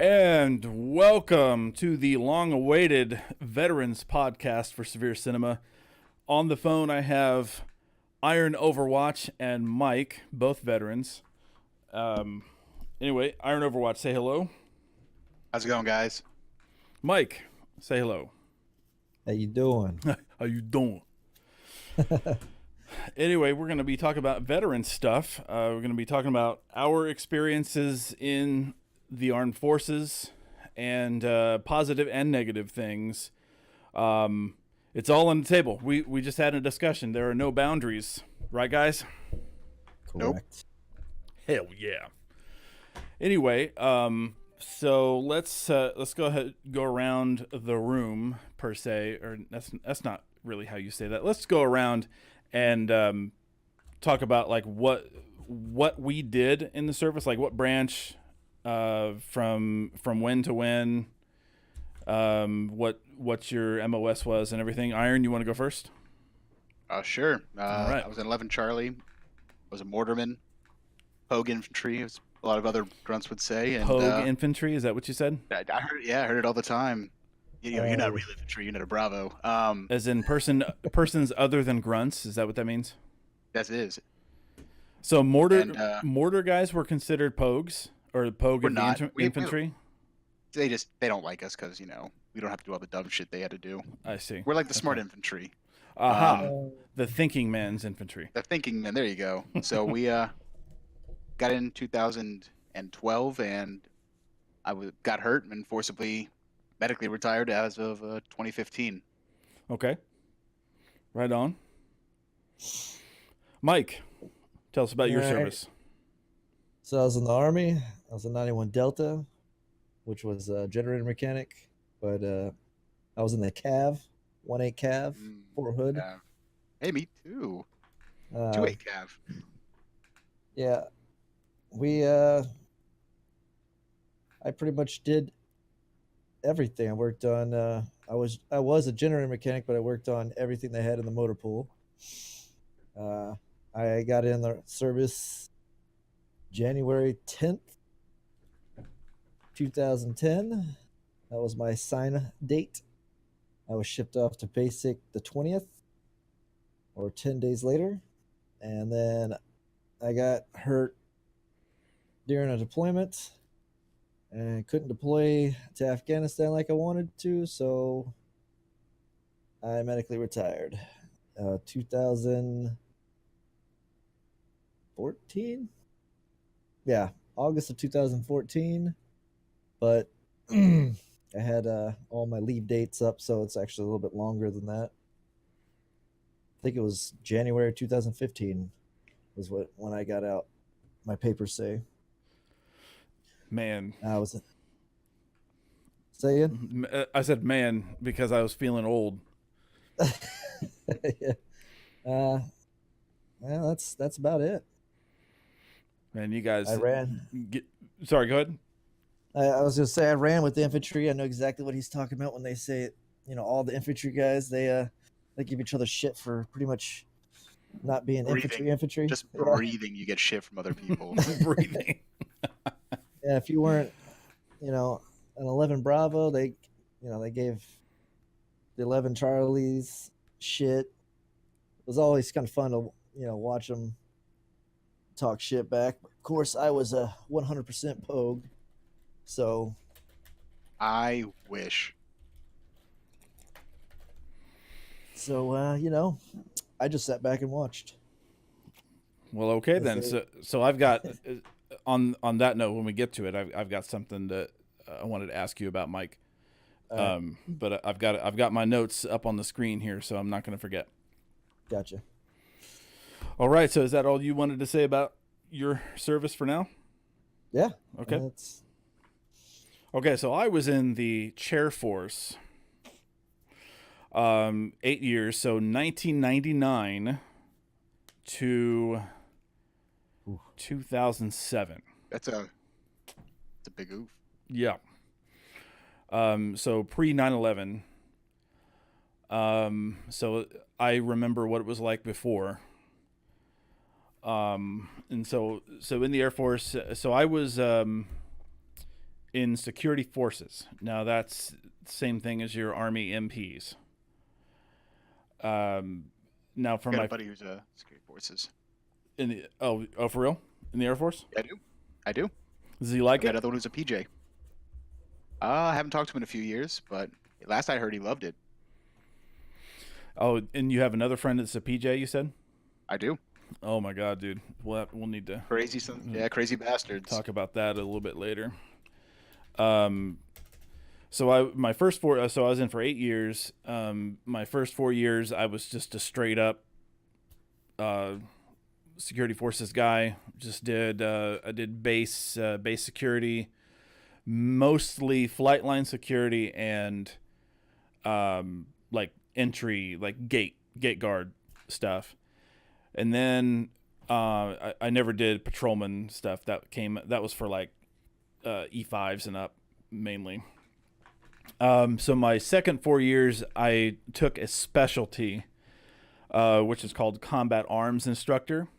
And welcome to the long-awaited Veterans Podcast for Severe Cinema. On the phone, I have Iron Overwatch and Mike, both veterans. Anyway, Iron Overwatch, say hello. How's it going, guys? Mike, say hello. How you doing? How you doing? Anyway, we're going to be talking about veteran stuff. We're going to be talking about our experiences in the armed forces and positive and negative things. It's all on the table. We just had a discussion. There are no boundaries, right, guys? Nope. Correct. Hell yeah. Anyway, so let's go ahead, go around the room per se, or that's not really how you say that. Let's go around and talk about like what we did in the service, like what branch, from when to when, what your MOS was and everything. Iron, you want to go first? Sure. All right. I was in 11 Charlie. I was a mortarman, Pogue infantry, as a lot of other grunts would say. And, Pogue infantry, is that what you said? I heard it all the time. You're not real infantry. You're not a Bravo. As in persons other than grunts? Is that what that means? That is. So mortar And, mortar guys were considered pogues or pogue We're of the not. infantry. They don't like us because we don't have to do all the dumb shit they had to do. I see. We're like the smart infantry, Aha, the thinking man's infantry. the thinking man. There you go. So we got in 2012, and got hurt and forcibly medically retired as of 2015. Okay, right on. Mike, tell us about your All right. service. So I was in the Army. I was a 91 Delta, which was a generator mechanic, but I was in the Cav, 1-8 Cav, Fort Hood. Yeah. Hey, me too. Uh, 2-8 Cav. yeah, I pretty much did everything. I worked on. I was a generator mechanic, but I worked on everything they had in the motor pool. I got in the service January 10th, 2010. That was my sign date. I was shipped off to basic the 20th, or 10 days later. And then I got hurt during a deployment and couldn't deploy to Afghanistan like I wanted to, so I medically retired. 2014? Yeah, August of 2014. But I had all my leave dates up, so it's actually a little bit longer than that. I think it was January 2015 was when I got out. My papers say. Man, I was saying. I said man because I was feeling old. Yeah. Well, that's about it. Man, you guys. I ran. Sorry, go ahead. I was gonna say I ran with the infantry. I know exactly what he's talking about when they say it. All the infantry guys they give each other shit for pretty much not being Breathing. infantry. Just Yeah. breathing, you get shit from other people. Breathing. Yeah, if you weren't, an 11 Bravo, they gave the 11 Charlies shit. It was always kind of fun to watch them talk shit back. Of course, I was a 100% Pogue, so I wish. I just sat back and watched. Well, okay then. That's So I've got on that note, when we get to it, I've got something that I wanted to ask you about, Mike. But I've got my notes up on the screen here, so I'm not going to forget. Gotcha. All right. So is that all you wanted to say about your service for now? Yeah. Okay. That's Okay. So I was in the chair force. 8 years. So 1999 to 2007. It's a big oof. Yeah. So pre 9/11. So I remember what it was like before. And so in the Air Force, so I was in security forces. Now that's the same thing as your Army MPs. Now for Got my a buddy who's a security forces. in the for real in the Air Force, I do. does he like Got it? another one who's a PJ. I haven't talked to him in a few years, but last I heard he loved it. Oh, and you have another friend that's a PJ. You said? I do. Oh my God, dude. We'll need to Crazy son. Yeah, crazy bastards. talk about that a little bit later. So I was in for 8 years. My first 4 years, I was just a straight up security forces guy. I did base security, mostly flight line security and like entry, like gate guard stuff. And then I never did patrolman stuff. That was for like E5s and up mainly. So my second 4 years, I took a specialty, which is called combat arms instructor.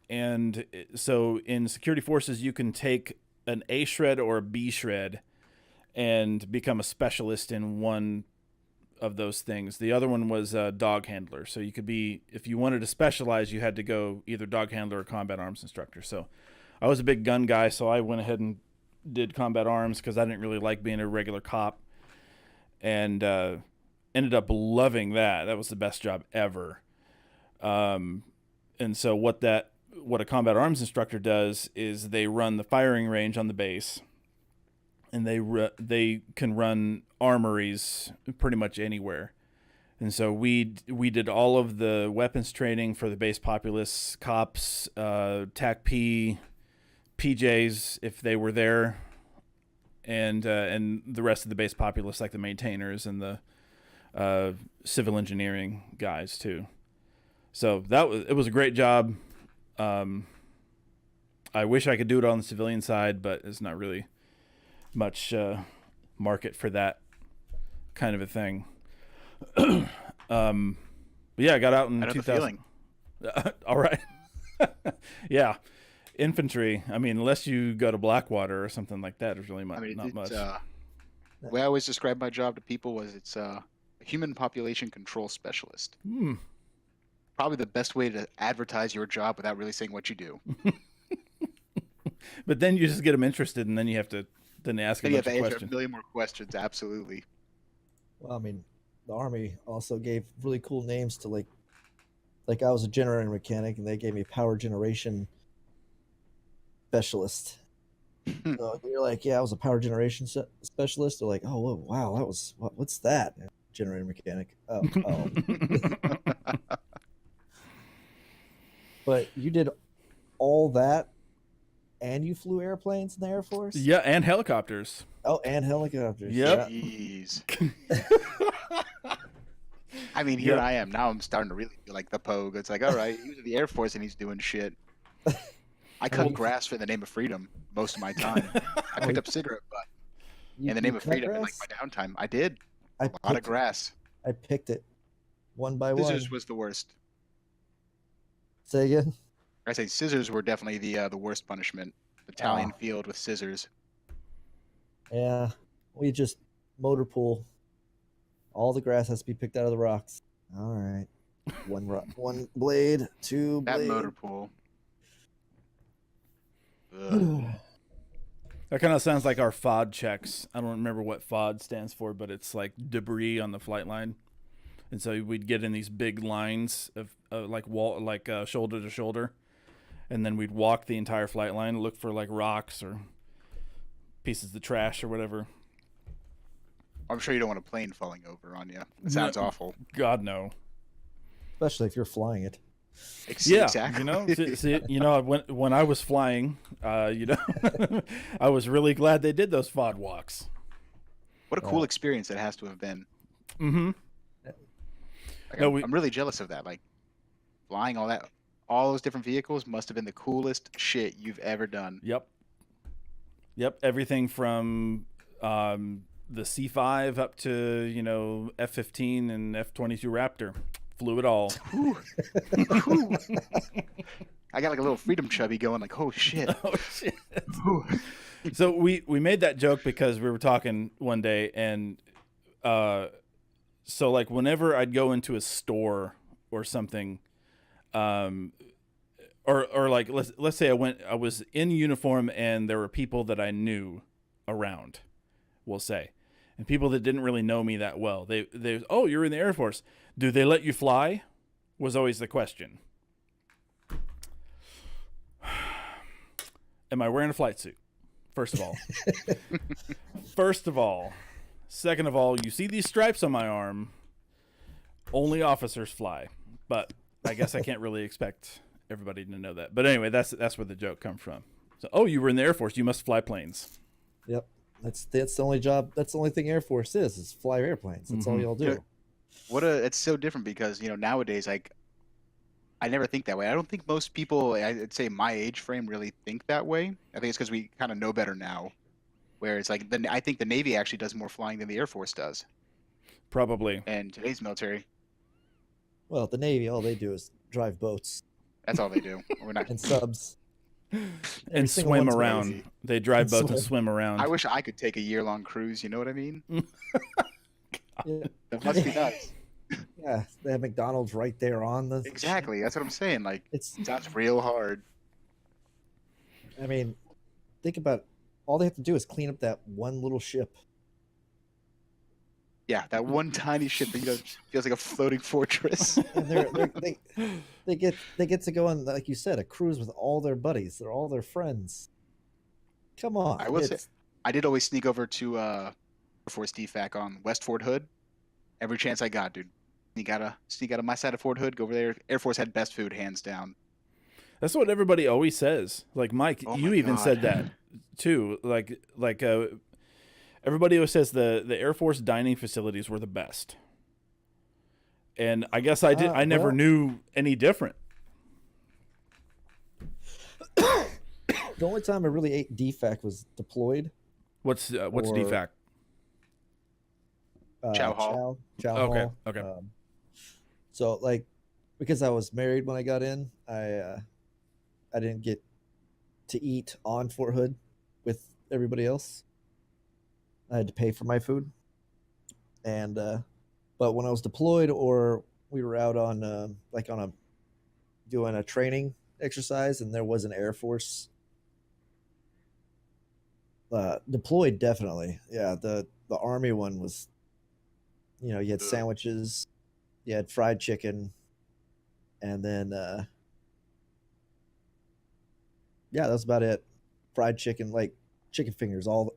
And so in security forces, you can take an A shred or a B shred and become a specialist in one of those things. The other one was a dog handler. So you could be, if you wanted to specialize, you had to go either dog handler or combat arms instructor. So I was a big gun guy, so I went ahead and did combat arms because I didn't really like being a regular cop, and ended up loving that. That was the best job ever. And so what a combat arms instructor does is they run the firing range on the base, and they can run armories pretty much anywhere. And so we did all of the weapons training for the base populace, cops, TAC-P, PJs if they were there, and the rest of the base populace, like the maintainers and the civil engineering guys too. So it was a great job. I wish I could do it on the civilian side, but it's not really much market for that kind of a thing. But yeah, I got out in I know the 2000. feeling. All right. Yeah. Infantry. I mean, unless you go to Blackwater or something like that, there's really not much. The way I always describe my job to people was it's a human population control specialist. Probably the best way to advertise your job without really saying what you do. But then you just get them interested, and then you have to ask a Then you bunch have to of answer a questions. million more questions. Absolutely. Well, I mean, the Army also gave really cool names to like I was a generator mechanic, and they gave me power generation specialist. So you're like, yeah, I was a power generation specialist. They're like, oh, whoa, wow, that was what's that? Generator mechanic. Oh. But you did all that, and you flew airplanes in the Air Force? Yeah, and helicopters. Oh, and helicopters. Yep. Jeez. I mean, here Yep. I am. Now I'm starting to really feel like the Pogue. It's like, all right, he's in the Air Force and he's doing shit. I cut grass for the name of freedom most of my time. I picked up cigarette butt in the name of cut freedom in like grass? my downtime. I did. I A lot of picked- grass. I picked it one by Scissors one. was the worst. Say again? I say scissors were definitely the worst punishment. Battalion Ah. field with scissors. Yeah, we just motor pool. All the grass has to be picked out of the rocks. All right, one blade, two That blade. motor pool. Ugh. That kind of sounds like our FOD checks. I don't remember what FOD stands for, but it's like debris on the flight line. And so we'd get in these big lines of shoulder to shoulder, and then we'd walk the entire flight line, look for like rocks or pieces of trash or whatever. I'm sure you don't want a plane falling over on you. It sounds No. awful. God no. Especially if you're flying it. Yeah, Exactly. you know, when I was flying, I was really glad they did those FOD walks. What a cool experience that has to have been. Mm-hmm. Like, No, I'm really jealous of that. Like flying all those different vehicles must have been the coolest shit you've ever done. Yep. Everything from the C5 up to F-15 and F-22 Raptor. Flew it all. Ooh. I got like a little freedom chubby going. Like, oh shit. Oh shit. Ooh. So we made that joke because we were talking one day, and so like whenever I'd go into a store or something, or like let's say I was in uniform and there were people that I knew around, we'll say, and people that didn't really know me that well. They oh, you're in the Air Force. Do they let you fly? Was always the question. Am I wearing a flight suit? First of all. First of all. Second of all, you see these stripes on my arm. Only officers fly. But I guess I can't really expect everybody to know that. But anyway, that's where the joke comes from. So, oh, you were in the Air Force. You must fly planes. Yep. That's the only job. That's the only thing Air Force is fly airplanes. That's all y'all do. It's so different because, nowadays, like, I never think that way. I don't think most people, I'd say my age frame, really think that way. I think it's because we kind of know better now. Where it's like, I think the Navy actually does more flying than the Air Force does. Probably. And today's military, Well, the Navy, all they do is drive boats that's all they do. We're not. and subs. And single swim one's around. crazy. They drive And boats and swim. swim around. I wish I could take a year-long cruise. You know what I mean? Yeah. That must be nice. Yeah, they have McDonald's right there on the. Exactly. That's what I'm saying. Like, It's. it sounds real hard. I mean, think about it. All they have to do is clean up that one little ship. Yeah, that one tiny ship that feels like a floating fortress. And they get to go on, like you said, a cruise with all their buddies. They're all their friends. Come on. I will say, it's- I did always sneak over to Air Force DFAC on West Fort Hood. Every chance I got, dude. You gotta sneak out of my side of Fort Hood, go over there. Air Force had best food, hands down. That's what everybody always says. Like Mike, Oh you my even God. said that too. Like everybody always says the Air Force dining facilities were the best. And I guess I never well- knew any different. The only time I really ate DFAC was deployed. What's Or- DFAC? Chow Hall. Chow Okay, Hall. okay. So like, because I was married when I got in, I didn't get to eat on Fort Hood with everybody else. I had to pay for my food, and but when I was deployed or we were out on like on a doing a training exercise, and there was an Air Force deployed, definitely, yeah. The Army one was, you had Ugh. sandwiches, you had fried chicken, and then yeah, that's about it. Fried chicken, like chicken fingers. What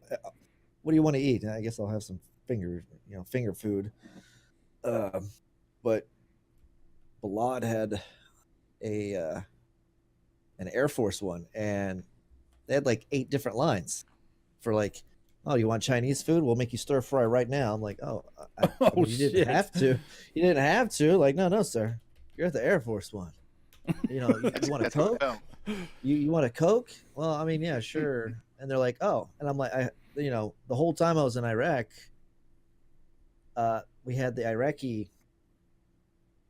do you want to eat? I guess I'll have some finger food. But Balad had an Air Force one, and they had like 8 different lines for like, oh, you want Chinese food? We'll make you stir fry right now. I'm like, oh, Oh, you didn't shit. have to. You didn't have to. Like, no, sir. You're at the Air Force one. You want a That's how Coke? it felt. You want a Coke? Well, I mean, yeah, sure. And they're like, oh, and I'm like, the whole time I was in Iraq, we had the Iraqi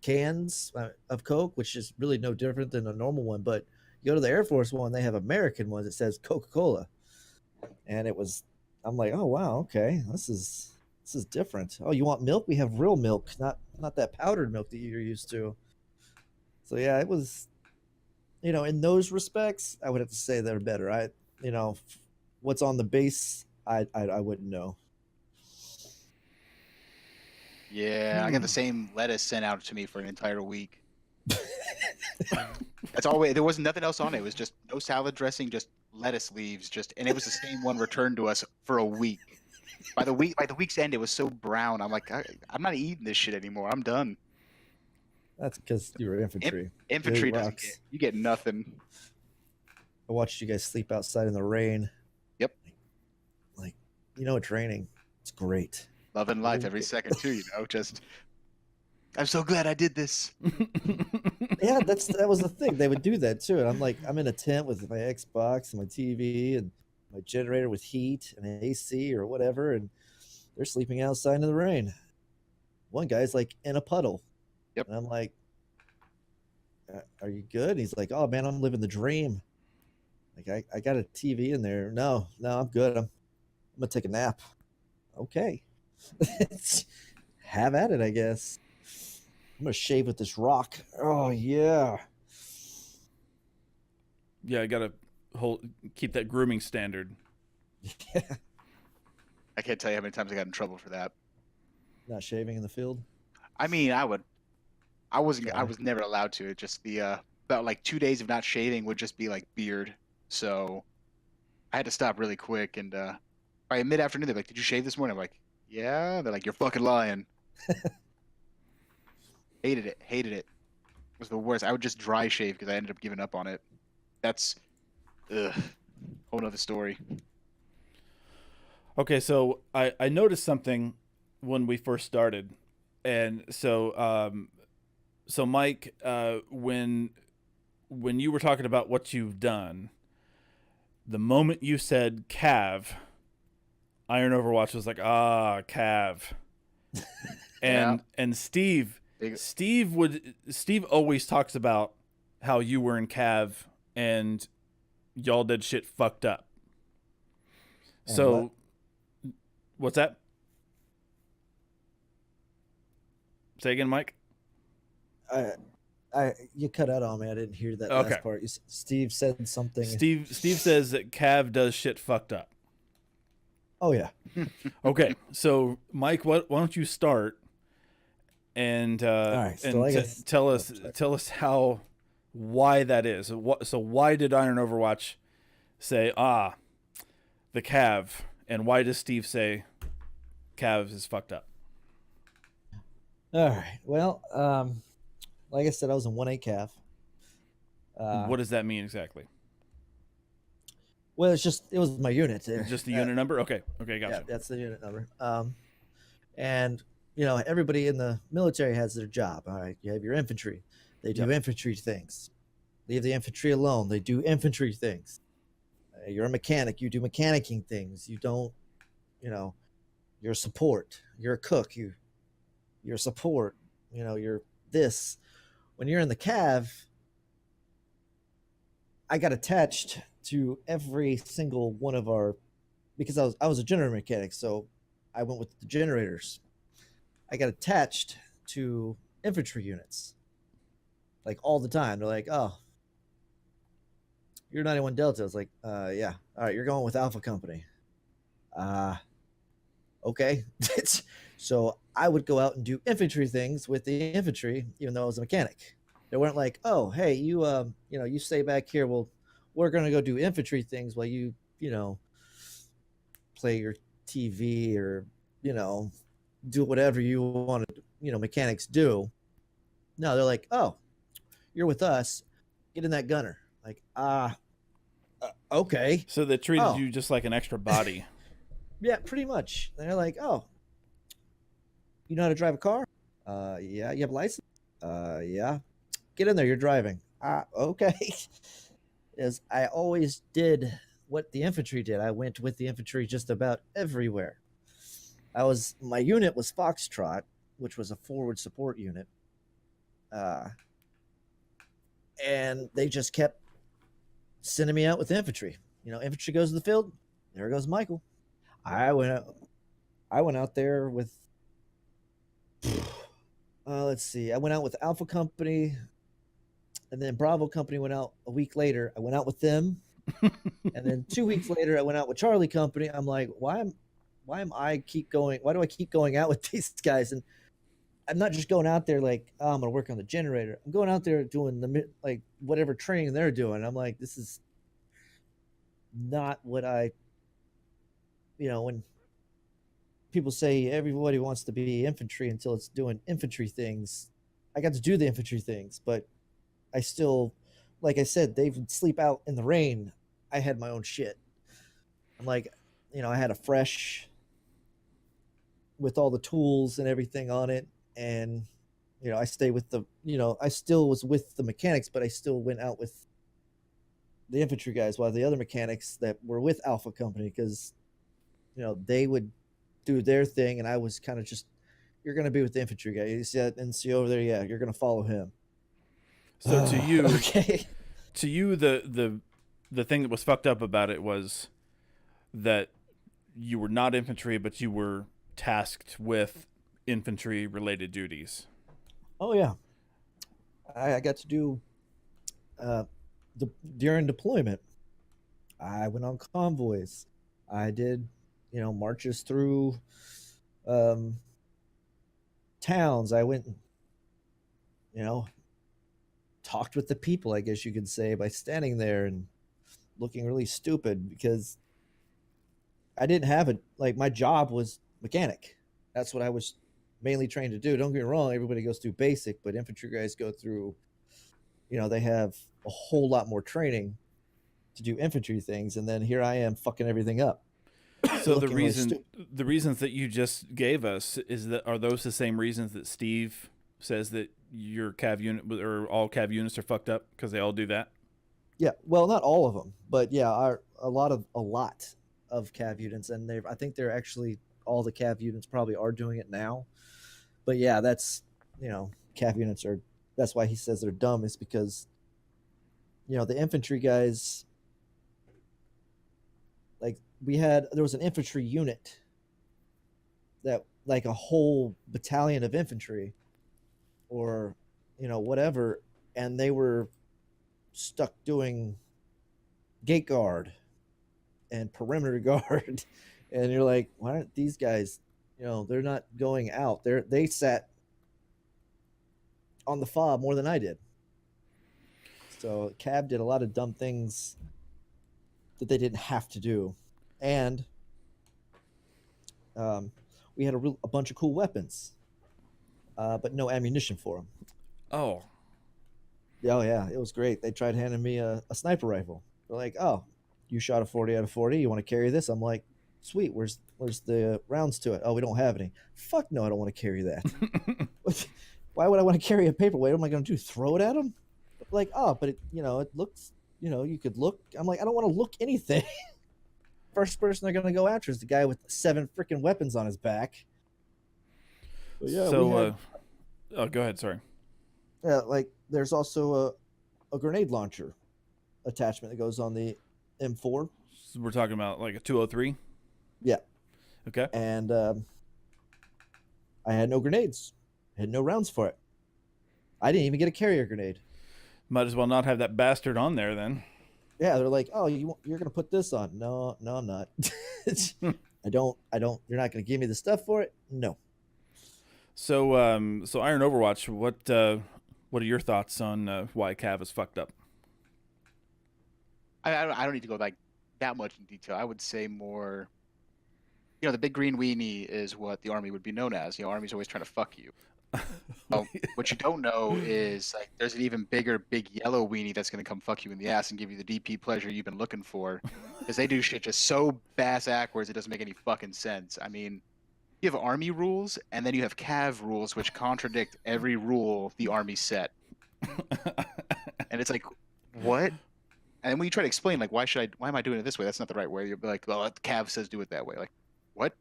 cans of Coke, which is really no different than a normal one. But you go to the Air Force one, they have American ones that says Coca-Cola, and I'm like, oh wow, okay, this is different. Oh, you want milk? We have real milk, not that powdered milk that you're used to. So yeah, it was, in those respects, I would have to say they're better. What's on the base, I wouldn't know. Yeah, I got the same lettuce sent out to me for an entire week. That's all. There wasn't nothing else on it. It was just no salad dressing, just lettuce leaves, and it was the same one returned to us for a week. By the week's end, it was so brown. I'm like, I'm not eating this shit anymore. I'm done. That's because you were infantry. Infantry It doesn't rocks. you get nothing. I watched you guys sleep outside in the rain. Yep. Like, training. It's great. Loving life every second too. Just. I'm so glad I did this. Yeah, that was the thing. They would do that too. And I'm like, I'm in a tent with my Xbox and my TV and my generator with heat and an AC or whatever, and they're sleeping outside in the rain. One guy's like in a puddle. Yep. And I'm like, are you good? And he's like, oh man, I'm living the dream. Like I got a TV in there. No, I'm good. I'm gonna take a nap. Okay. Have at it, I guess. I'm gonna shave with this rock. Oh yeah. Yeah, I gotta keep that grooming standard. Yeah. I can't tell you how many times I got in trouble for that. Not shaving in the field. I mean, I was Okay. never allowed to. It just about like 2 days of not shaving would just be like beard. So I had to stop really quick. And by mid afternoon, they're like, "Did you shave this morning?" I'm like, "Yeah." They're like, "You're fucking lying." Hated it. Hated it. It was the worst. I would just dry shave because I ended up giving up on it. That's ugh, whole nother story. Okay, so I noticed something when we first started, and so Mike, when you were talking about what you've done, the moment you said Cav, Iron Overwatch was like, ah, Cav. Yeah. And Steve Big, Steve always talks about how you were in Cav and y'all did shit fucked up. And So what's that? Say again, Mike. you cut out on me. I didn't hear that Okay. last part. Steve said something. Steve says that Cav does shit fucked up. Oh yeah. Okay, so Mike, why don't you start and right, so I guess- tell oh, sorry. us why that is. So why did Iron Overwatch say the Cav, and why does Steve say Cav is fucked up? All right. Well, like I said, I was in 1A calf. What does that mean exactly? Well, it was my unit. Just the unit number? Okay, gotcha. Yeah, that's the unit number. And everybody in the military has their job. All right, you have your infantry. They do infantry things. Leave the infantry alone. They do infantry things. You're a mechanic. You do mechanicking things. You don't, you're a support. You're a cook. You're a support. You're this. When you're in the Cav, I got attached to every single one of because I was a generator mechanic, so I went with the generators. I got attached to infantry units, like all the time. They're like, "Oh, you're 91 Delta." I was like, yeah. All right, you're going with Alpha Company." Okay. So I would go out and do infantry things with the infantry, even though I was a mechanic. They weren't like, "Oh, hey, you stay back here. Well, we're gonna go do infantry things while you play your TV or do whatever you want to mechanics do." No, they're like, "Oh, you're with us. Get in that gunner." Like, okay. So they treated Oh. you just like an extra body. Yeah, pretty much. They're like, "Oh, you know how to drive a car? Yeah. You have a license? Yeah. Get in there. You're driving." Okay. Is I always did what the infantry did. I went with the infantry just about everywhere. My unit was Foxtrot, which was a forward support unit. And they just kept sending me out with infantry. Infantry goes to the field. There goes Michael. I went out there with let's see. I went out with Alpha Company, and then Bravo Company went out a week later. I went out with them, and then 2 weeks later, I went out with Charlie Company. I'm like, why am I keep going? Why do I keep going out with these guys? And I'm not just going out there like, "Oh, I'm gonna work on the generator." I'm going out there doing like whatever training they're doing. I'm like, this is not what when people say everybody wants to be infantry until it's doing infantry things. I got to do the infantry things, but I still, like I said, they would sleep out in the rain. I had my own shit. I'm like, I had a fresh with all the tools and everything on it. And, I stay with I still was with the mechanics, but I still went out with the infantry guys while the other mechanics that were with Alpha Company, because, they would do their thing. And I was kind of just, "You're going to be with the infantry guy. You see that NCO over there? Yeah, you're going to follow him." So to you, okay. to you, the the thing that was fucked up about it was that you were not infantry, but you were tasked with infantry related duties. Oh yeah, I got to do uh, during deployment. I went on convoys. I did, marches through um, towns. I went, you know, talked with the people, I guess you could say, by standing there and looking really stupid because I didn't have it. Like my job was mechanic. That's what I was mainly trained to do. Don't get me wrong, everybody goes through basic, but infantry guys go through, they have a whole lot more training to do infantry things. And then here I am fucking everything up. So Looking really the reasons that you just gave us are those the same reasons that Steve says that your cav unit or all cav units are fucked up because they all do that? Yeah, well, not all of them, but yeah, a lot of cav units, and I think they're actually all the cav units probably are doing it now. But yeah, that's cav units are. That's why he says they're dumb, is because the infantry guys, like there was an infantry unit that, like, a whole battalion of infantry or whatever, and they were stuck doing gate guard and perimeter guard, and you're like, why aren't these guys, they're not going out, they sat on the fob more than I did. So cab did a lot of dumb things that they didn't have to do. And we had a bunch of cool weapons, but no ammunition for them. Oh, Yeah, it was great. They tried handing me a sniper rifle. They're like, "Oh, you shot a 40 out of 40. You want to carry this?" I'm like, "Sweet. Where's the rounds to it?" "Oh, we don't have any." "Fuck no, I don't want to carry that." Why would I want to carry a paperweight? What am I going to do? Throw it at them? Like, oh, but it looks, you could look. I'm like, I don't want to look anything. First person they're going to go after is the guy with 7 freaking weapons on his back. But yeah, so oh, go ahead. Sorry. Yeah, like there's also a grenade launcher attachment that goes on the M4. So we're talking about like a 203. Yeah. Okay. And I had no grenades. I had no rounds for it. I didn't even get a carrier grenade. Might as well not have that bastard on there then. Yeah, they're like, "Oh, you're gonna put this on?" No, I'm not. I don't. You're not gonna give me the stuff for it? No. So Iron Overwatch, what are your thoughts on why Cav is fucked up? I don't need to go like that much in detail. I would say more. The big green weenie is what the army would be known as. Army's always trying to fuck you. What you don't know is, like, there's an even bigger big yellow weenie that's going to come fuck you in the ass and give you the DP pleasure you've been looking for, because they do shit just so backwards it doesn't make any fucking sense. I mean, you have army rules and then you have cav rules which contradict every rule the army set. And it's like, what? And then when you try to explain, like, why am I doing it this way? That's not the right way. You'll be like, well, cav says do it that way. Like, what?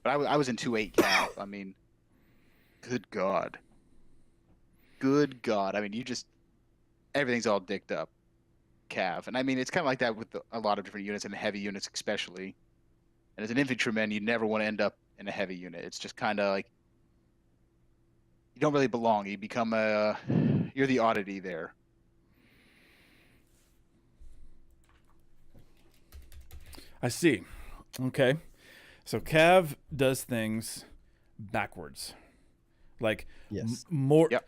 But I was in 2.8 cav. I mean, good God. Good God. I mean, everything's all dicked up. Cav. And I mean, it's kind of like that with a lot of different units and heavy units especially. And as an infantryman, you never want to end up in a heavy unit. It's just kind of like, you don't really belong. You become you're the oddity there. I see. Okay. So Cav does things backwards. Like, Yes. more Yep.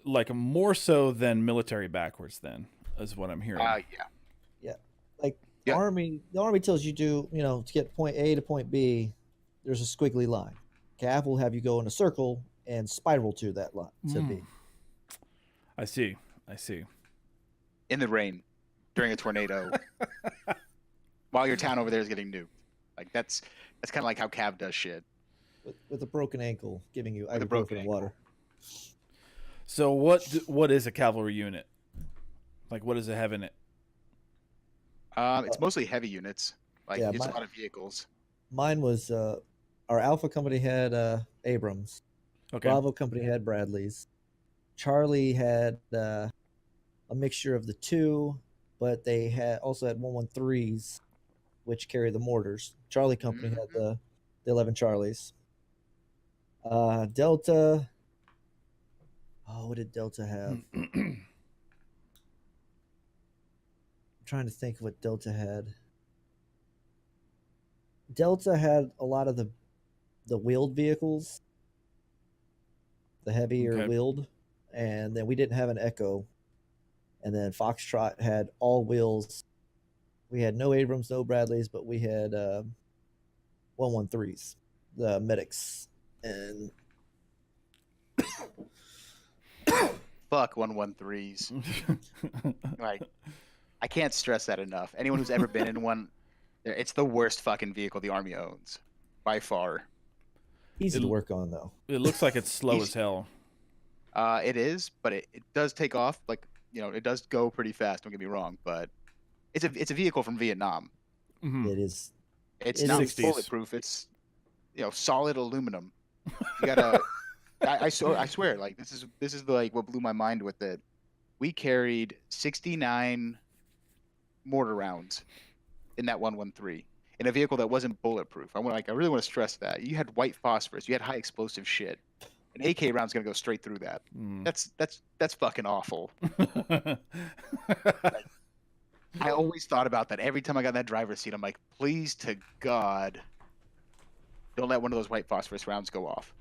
like more so than military backwards then, is what I'm hearing. Yeah. Like Yeah. the army tells you to get point A to point B, there's a squiggly line. Cav will have you go in a circle and spiral to that line to B. I see. In the rain, during a tornado, while your town over there is getting nuked. Like, that's kind of like how Cav does shit. With a broken ankle, giving you With a broken ibuprofen water. So what is a cavalry unit? Like, what does it have in it? It's mostly heavy units. Like, Yeah, it's a lot of vehicles. Mine was our Alpha company had Abrams. Okay. Bravo company had Bradleys. Charlie had a mixture of the two, but they had also had 113s, which carry the mortars. Charlie Company had the 11 Charlies. Delta. Oh, what did Delta have? I'm trying to think of what Delta had. Delta had a lot of the wheeled vehicles, the heavier Okay. wheeled, and then we didn't have an Echo. And then Foxtrot had all wheels. We had no Abrams, no Bradleys, but we had 113s, the medics, and Fuck 113s. Like, I can't stress that enough. Anyone who's ever been in one, it's the worst fucking vehicle the Army owns, by far. easy to work on though. It looks like it's slow as hell. It is, but it does take off. Like, it does go pretty fast. Don't get me wrong, but it's a vehicle from Vietnam. Mhm. It is. It's It not is. bulletproof. It's solid aluminum. You gotta. I swear, like this is like what blew my mind with it. We carried 69 mortar rounds in that 113 in a vehicle that wasn't bulletproof. I really want to stress that. You had white phosphorus. You had high explosive shit. An AK round's gonna go straight through that. Mm. That's fucking awful. I always thought about that every time I got in that driver's seat. I'm like, please to God, don't let one of those white phosphorus rounds go off.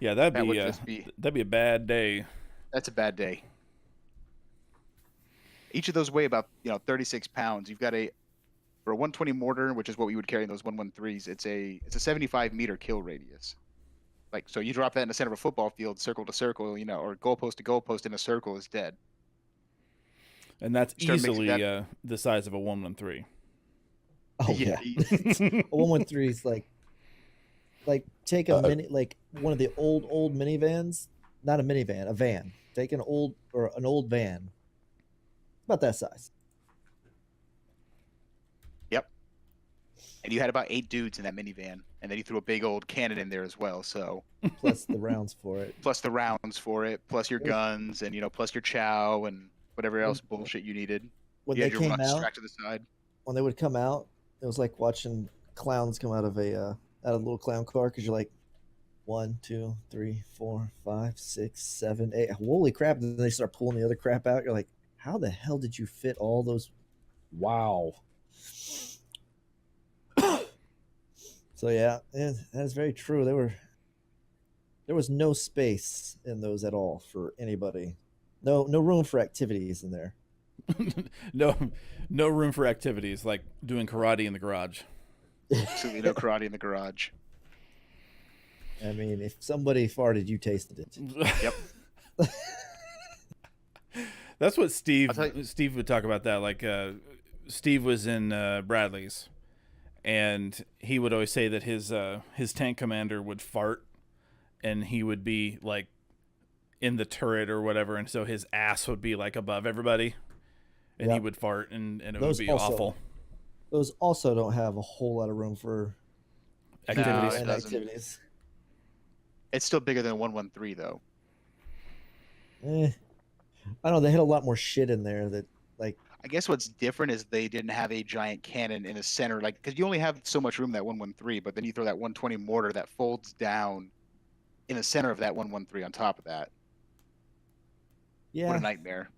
Yeah, That would just that'd be a bad day. That's a bad day. Each of those weigh about 36 pounds. You've got for a 120 mortar, which is what we would carry in those 113s. It's a 75-meter kill radius. Like, so you drop that in the center of a football field, circle to circle, or goalpost to goalpost in a circle is dead. And that's Start mixing easily the size of a 113. Oh yeah. A 113 is like take a mini, like one of the old minivans, not a minivan, a van. Take an old van, about that size. Yep. And you had about 8 dudes in that minivan, and then you threw a big old cannon in there as well. So Plus the rounds for it. plus the rounds for it, plus your guns, and plus your chow and whatever else bullshit you needed. When You they had your came rucks out, strapped to the side. when they would come out, it was like watching clowns come out of a little clown car, because you're like 1, 2, 3, 4, 5, 6, 7, 8. Holy crap! And then they start pulling the other crap out. You're like, how the hell did you fit all those? Wow. So yeah, that is very true. There was no space in those at all for anybody. No room for activities in there. No room for activities like doing karate in the garage. Absolutely no karate in the garage. I mean, if somebody farted, you tasted it. Yep. That's what Steve I'll tell you- would talk about that. Like Steve was in Bradley's, and he would always say that his tank commander would fart, and he would be like in the turret or whatever, and so his ass would be like above everybody, and he Yep. would fart, and it Those would be also- awful. Those also don't have a whole lot of room for Activities. it and doesn't. activities. It's still bigger than a 113 though. I don't know. They had a lot more shit in there that, like, I guess what's different is they didn't have a giant cannon in the center, like, because you only have so much room in that 113, but then you throw that 120 mortar that folds down in the center of that 113 on top of that. What yeah, a nightmare.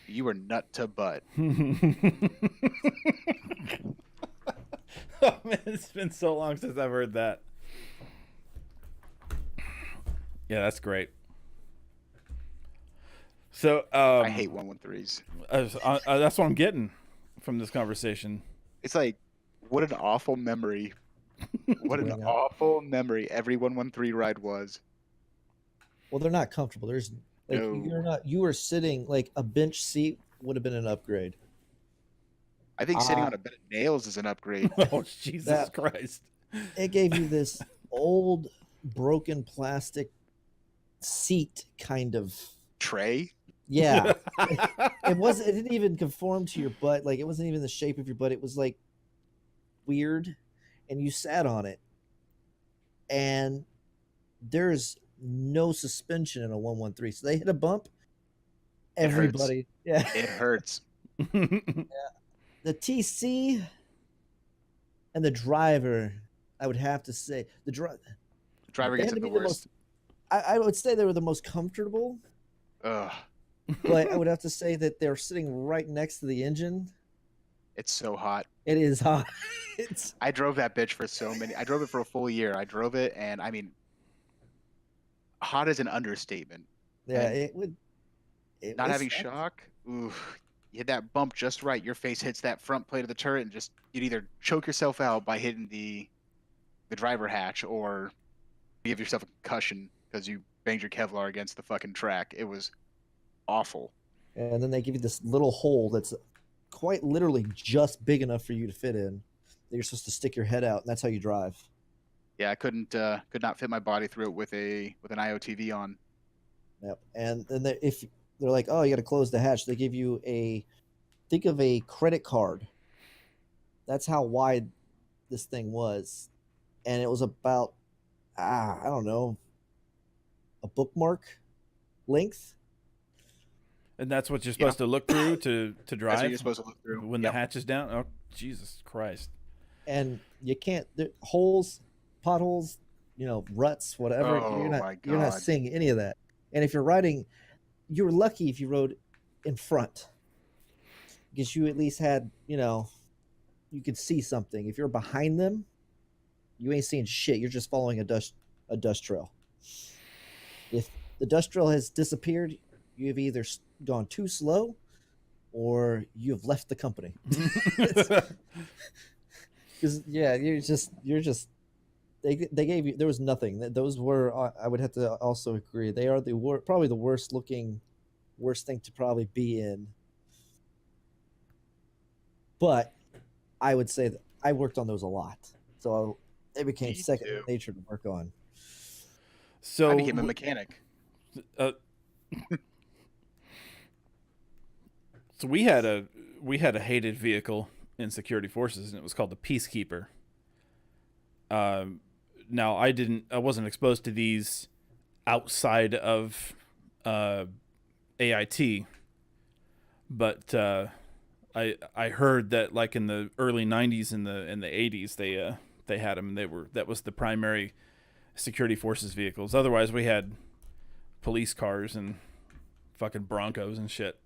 You were nut to butt. Oh man, it's been so long since I've heard that. Yeah, that's great. So I hate 113s. that's what I'm getting from this conversation. It's like, what an awful memory. What an Bring up. awful memory every 113 ride was. well, they're not comfortable. There's like No. you're not. You were sitting like a bench seat would have been an upgrade. I think sitting on a bed of nails is an upgrade. Oh Jesus That- Christ! It gave you this old broken plastic seat kind of. Tray? Yeah, it wasn't. It didn't even conform to your butt. Like, it wasn't even the shape of your butt. It was like weird, and you sat on it. And there's no suspension in a 113. So they hit a bump. It hurts. Everybody, yeah. It hurts. The TC and the driver, I would have to say the Driver they gets had it to the be the worst. I would say they were the most comfortable, Ugh, but I would have to say that they're sitting right next to the engine. it's so hot. It is hot. It's I drove that bitch for I drove it for a full year. I drove it, and I mean, hot is an understatement. yeah. And It would. not having shock, ooh, you hit that bump just right. Your face hits that front plate of the turret, and just you'd either choke yourself out by hitting the driver hatch, or give yourself a concussion because you banged your Kevlar against the fucking track. It was awful. And then they give you this little hole that's quite literally just big enough for you to fit in. That you're supposed to stick your head out, and that's how you drive. Yeah, I could not fit my body through it with an IOTV on. Yep. And then if they're like, oh, you got to close the hatch, they give you think of a credit card. That's how wide this thing was, and it was about I don't know, a bookmark length. And that's what you're supposed to look through to drive. That's what you're supposed to look through when the hatch is down. Oh, Jesus Christ! And you can't holes, potholes, ruts, whatever. Oh, you're not seeing any of that. And if you're riding, you're lucky if you rode in front, because you at least had you could see something. If you're behind them, you ain't seeing shit. You're just following a dust trail. If the dust trail has disappeared, you have either gone too slow or you have left the company. Because you're just they gave you, there was nothing. Those were, I would have to also agree, they are probably the worst thing to probably be in. But I would say that I worked on those a lot, so it became second nature to work on. So I became a mechanic. So we had a hated vehicle in security forces, and it was called the Peacekeeper. Now I wasn't exposed to these outside of AIT, but I heard that like in the early 90s and the 80s they had them. That was the primary security forces vehicles. Otherwise we had police cars and fucking Broncos and shit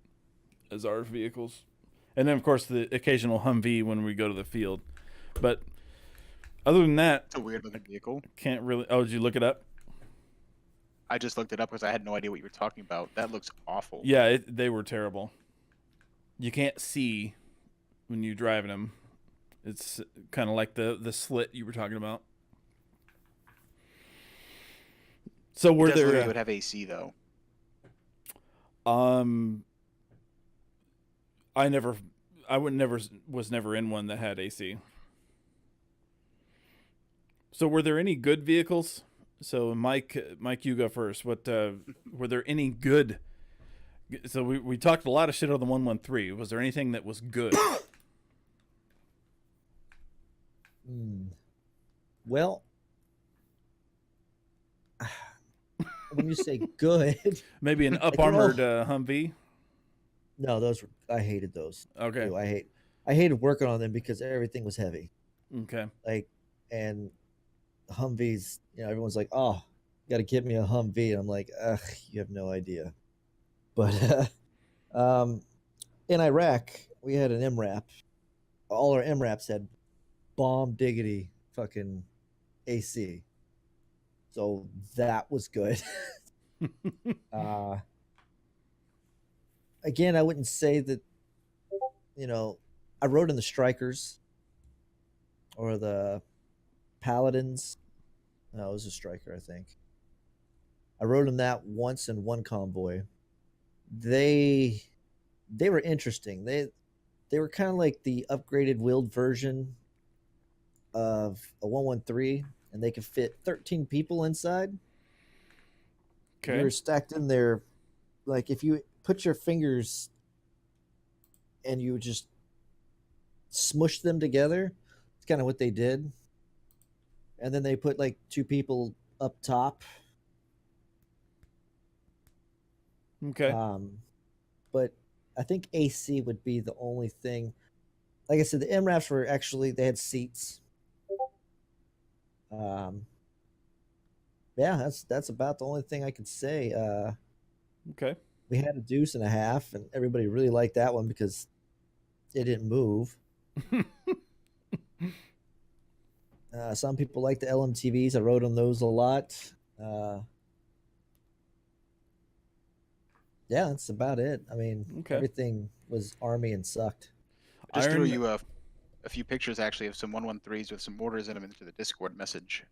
as our vehicles, and then of course the occasional Humvee when we go to the field. But other than that, it's a weird looking vehicle. Can't really. Oh, did you look it up? I just looked it up because I had no idea what you were talking about. That looks awful. Yeah, they were terrible. You can't see when you're driving them. It's kind of like the slit you were talking about. So were there? It would have AC though. Was never in one that had AC. So were there any good vehicles? So Mike, you go first. What were there any good? So we talked a lot of shit on the 113. Was there anything that was good? Well, when you say good, maybe an up armored Humvee. No, I hated those. Okay. I hated working on them because everything was heavy. Okay. And Humvees, everyone's like, oh, you got to give me a Humvee. And I'm like, ugh, you have no idea. But in Iraq, we had an MRAP. All our MRAPs had bomb diggity fucking AC. So that was good. Again, I wouldn't say that, I rode in the Strikers or the Paladins. No, it was a Striker, I think. I rode in that once in one convoy. They were interesting. They were kind of like the upgraded wheeled version of a 113, and they could fit 13 people inside. Okay. You were stacked in there, like if you put your fingers and you just smush them together. It's kind of what they did. And then they put like two people up top, Okay. But I think AC would be the only thing. Like I said, the MRAPs were actually they had seats. Um, yeah, that's about the only thing I could say. Okay. We had a deuce and a half, and everybody really liked that one because it didn't move. Some people like the LMTVs. I rode on those a lot. Yeah, that's about it. I mean, Okay. everything was Army and sucked. I just threw Iron. you a few pictures actually of some 113s with some mortars in them into the Discord message.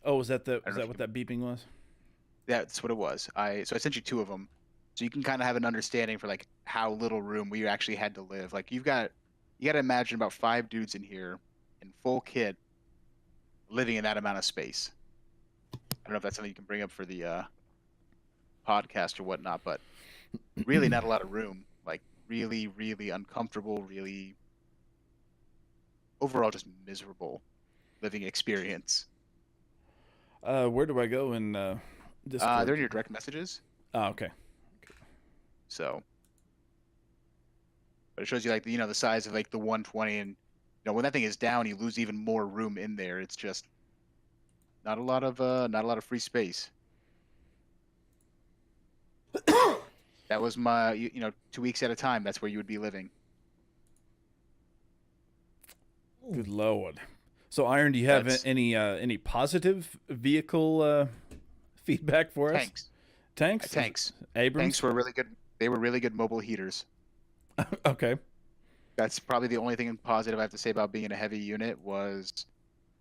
Oh, was that don't know if what you- that beeping was? That's what it was. I sent you two of them, so you can kind of have an understanding for like how little room we actually had to live. Like you got to imagine about 5 dudes in here in full kit living in that amount of space. I don't know if that's something you can bring up for the podcast or whatnot, but really not a lot of room. Like really, really uncomfortable. Really, overall, just miserable living experience. Where do I go in Discord? They're in your direct messages. Oh, okay. So, but it shows you like the size of like the 120, and when that thing is down, you lose even more room in there. It's just not a lot of free space. That was my 2 weeks at a time. That's where you would be living. Good lord. So, Iron, do you have That's- any positive vehicle feedback for us? Tanks. Tanks. Tanks. Abrams. Tanks were really good. They were really good mobile heaters. Okay. That's probably the only thing positive I have to say about being in a heavy unit was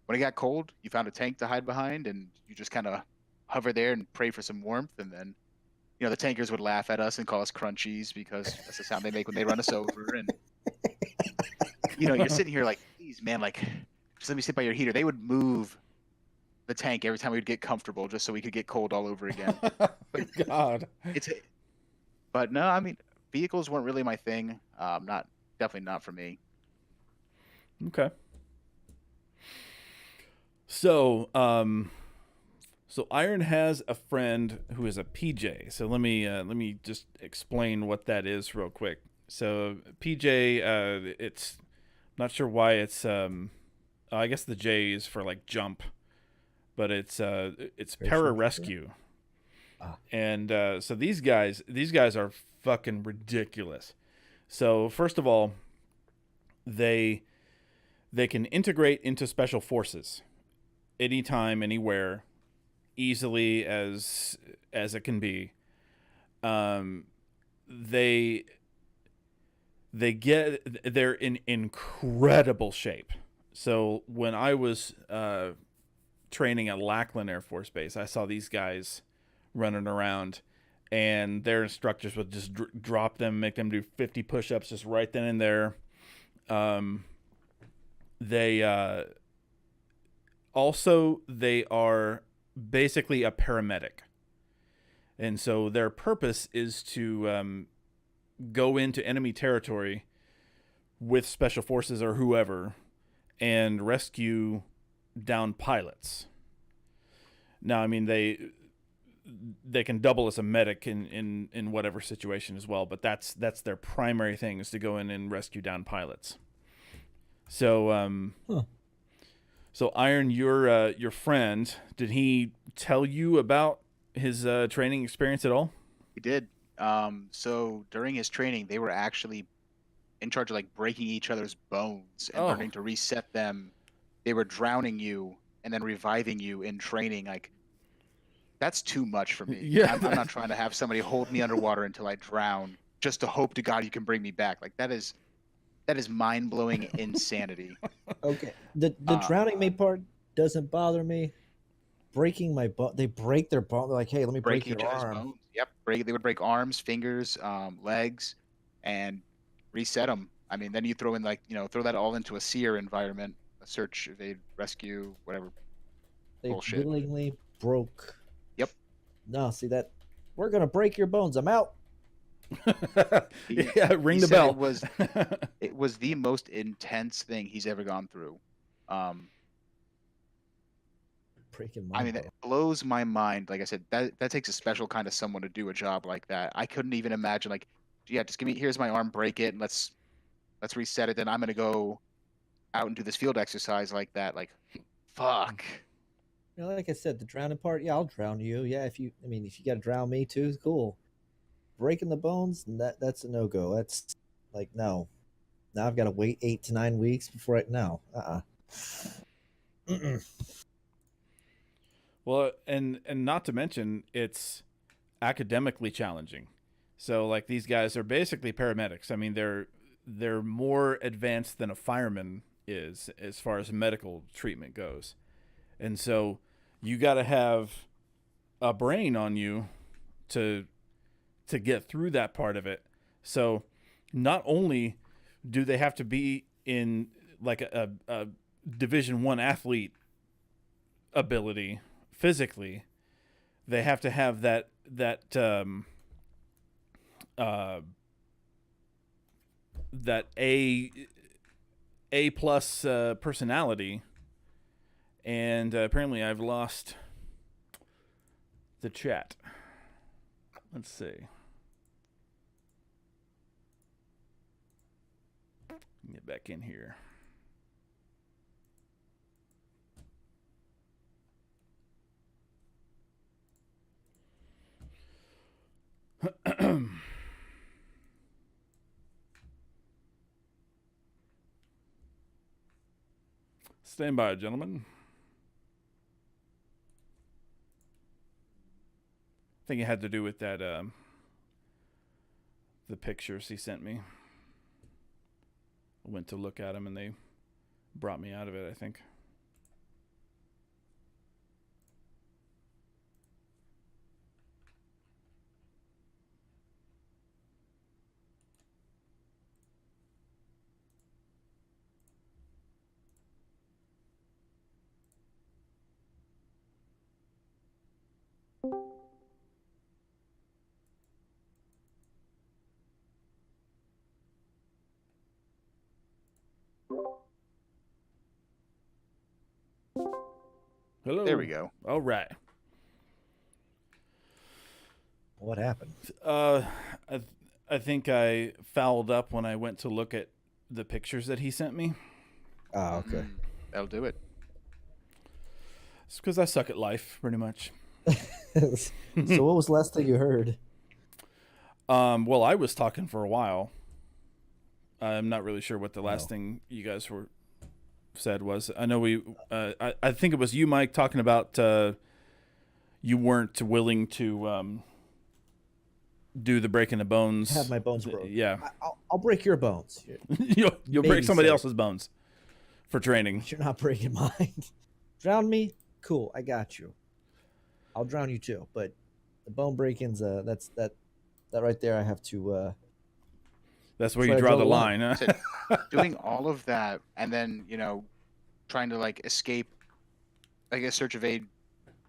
when it got cold, you found a tank to hide behind, and you just kind of hover there and pray for some warmth, and then the tankers would laugh at us and call us crunchies because that's the sound they make when they run us over. And you're sitting here like, please, man, like, just let me sit by your heater. They would move the tank every time we'd get comfortable just so we could get cold all over again. God. But no, I mean, vehicles weren't really my thing. Definitely not for me. Okay. So, so Iron has a friend who is a PJ. So let me just explain what that is real quick. So PJ, it's not sure why it's I guess the J is for like jump, but it's pararescue. And so these guys are fucking ridiculous. So first of all, they can integrate into special forces anytime, anywhere, easily as it can be. They're in incredible shape. So when I was training at Lackland Air Force Base, I saw these guys running around, and their instructors would just drop them, make them do 50 push-ups just right then and there. They are basically a paramedic, and so their purpose is to go into enemy territory with special forces or whoever and rescue downed pilots. Now, I mean, they can double as a medic in whatever situation as well, but that's their primary thing, is to go in and rescue downed pilots. So so Iron, your friend, did he tell you about his training experience at all? He did. So during his training, they were actually in charge of like breaking each other's bones and learning to reset them. They were drowning you and then reviving you in training. Like, that's too much for me. Yeah. I'm not trying to have somebody hold me underwater until I drown just to hope to God you can bring me back. Like, that is mind-blowing insanity. Okay, the drowning me part doesn't bother me. Breaking my bone, they break their bone. They're like, hey, let me break Breaking your each other's arm. bones. Yep. They would break arms, fingers, legs, and reset them. I mean, then you throw in throw that all into a SEER environment, a search, evade, rescue, whatever. They Bullshit. willingly broke. Yep. No, see that? We're gonna break your bones. I'm out. Yeah, ring He the said bell. It was the most intense thing he's ever gone through. breaking my I mean, bone. it blows my mind. Like I said, that takes a special kind of someone to do a job like that. I couldn't even imagine. Like, yeah, just give me here's my arm, break it, and let's reset it. Then I'm gonna go out and do this field exercise like that. Like, fuck. You know, like I said, the drowning part, yeah, I'll drown you. Yeah, if you got to drown me too, cool. Breaking the bones, that's a no go. That's like no. Now I've got to wait 8 to 9 weeks before I no. Mm-mm. Well, and not to mention it's academically challenging. So like these guys are basically paramedics. I mean, they're more advanced than a fireman is as far as medical treatment goes. And so you got to have a brain on you to get through that part of it. So not only do they have to be in like a Division 1 athlete ability physically, they have to have that that A plus personality. And apparently I've lost the chat. Let's see. Get back in here. Stand by, gentlemen. I think it had to do with that the pictures he sent me. I went to look at them and they brought me out of it, I think. Hello. There we go. All right. What happened? I think I fouled up when I went to look at the pictures that he sent me. Oh, okay. That'll do it. It's because I suck at life, pretty much. So what was the last thing you heard? Well, I was talking for a while. I'm not really sure what the last Oh. thing you guys were said was. I know we. I think it was you, Mike, talking about you weren't willing to do the breaking the bones. Have my bones broke. Yeah, I'll break your bones. you'll break Maybe somebody so. else's bones for training. You're not breaking mine. Drown me? Cool, I got you. I'll drown you too. But the bone breaking's that right there. I have to. That's where Try you to draw draw the the line. line. Huh? Doing all of that and then trying to like escape, I guess, search of aid,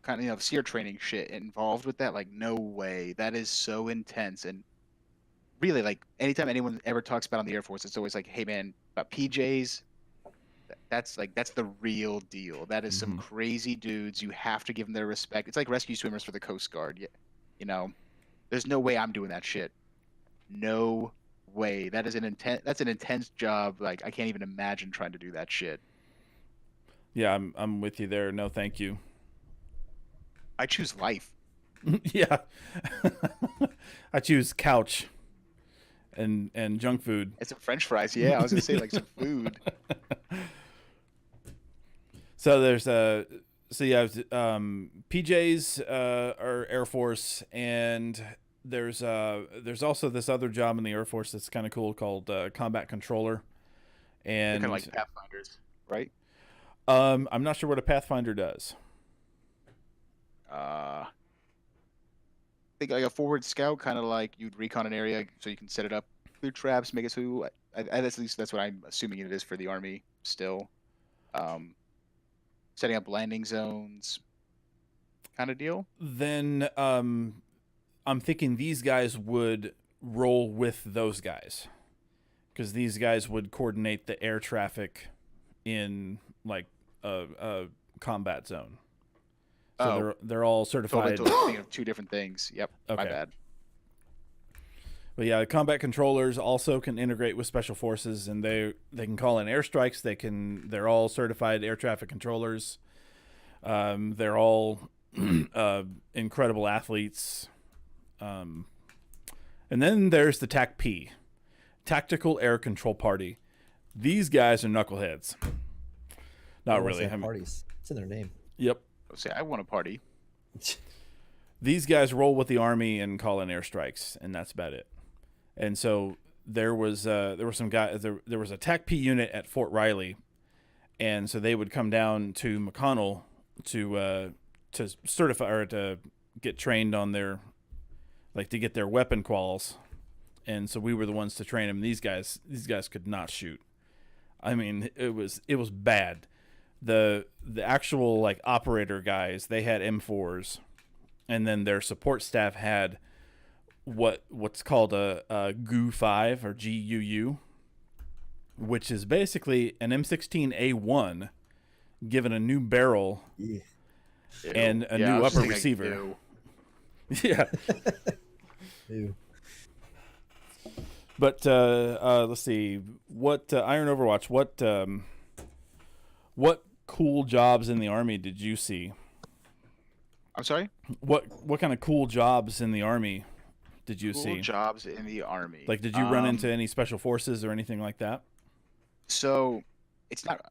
kind of SEER training shit involved with that. Like, no way. That is so intense. And really, like, anytime anyone ever talks about on the Air Force, it's always like, hey man, about PJs. That's the real deal. That is some crazy dudes. You have to give them their respect. It's like rescue swimmers for the Coast Guard. Yeah, there's no way I'm doing that shit. No way. That's an intense job. Like, I can't even imagine trying to do that shit. Yeah, I'm with you there. No, thank you. I choose life. Yeah, I choose couch and junk food. And some French fries. Yeah, I was gonna say like some food. So there's PJs are Air Force, and there's also this other job in the Air Force that's kind of cool called combat controller, and Kind of like Pathfinders, right? I'm not sure what a Pathfinder does. I think like a forward scout, kind of like you'd recon an area so you can set it up, clear traps, make it so. At least that's what I'm assuming it is for the Army still. Setting up landing zones, kind of deal. Then I'm thinking these guys would roll with those guys, because these guys would coordinate the air traffic in like a combat zone. So Oh, they're all totally, certified. totally thinking of two different things. Yep, my Okay. bad. But yeah, combat controllers also can integrate with special forces, and they can call in airstrikes. They're all certified air traffic controllers. They're all incredible athletes. And then there's the TAC-P, Tactical Air Control Party. These guys are knuckleheads. Not They always really. have I mean, parties. It's in their name. yep. Say, I want a party. These guys roll with the army and call in airstrikes, and that's about it. And so there was some guy there was a TAC-P unit at Fort Riley, and so they would come down to McConnell to certify or to get trained on their to get their weapon quals, and so we were the ones to train them. These guys could not shoot. I mean, it was bad. The actual operator guys, they had M4s, and then their support staff had what's called a GU5 or GUU, which is basically an M16A1 given a new barrel Yeah. and a Yeah, I new was just upper thinking, receiver. ew. Yeah. Ew. But let's see what Iron Overwatch. What cool jobs in the army did you see? I'm sorry. What kind of cool jobs in the army did you Cool see? jobs in the army. Did you run into any special forces or anything like that? So it's not.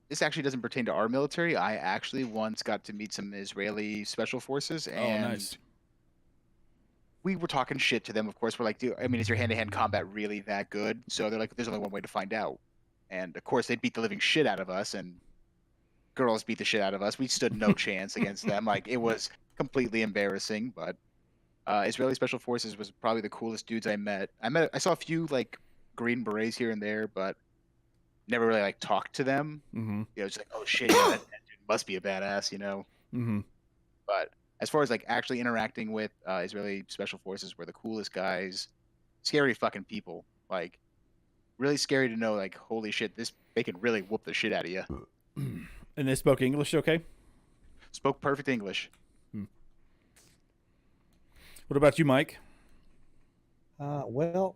This actually doesn't pertain to our military. I actually once got to meet some Israeli special forces, and Oh, nice. we were talking shit to them. Of course, we're like, dude, I mean, is your hand-to-hand combat really that good? So they're like, there's only one way to find out. And of course, they beat the living shit out of us, and girls beat the shit out of us. We stood no chance against them. It was completely embarrassing. But Israeli special forces was probably the coolest dudes I met. I saw a few Green Berets here and there, but never really talked to them. Mm-hmm. It's like, oh shit, yeah, that dude must be a badass, Mm-hmm. But as far as actually interacting with Israeli special forces, were the coolest guys. Scary fucking people. Really scary to know. Holy shit, they can really whoop the shit out of you. And they spoke English, okay? Spoke perfect English. What about you, Mike? Well,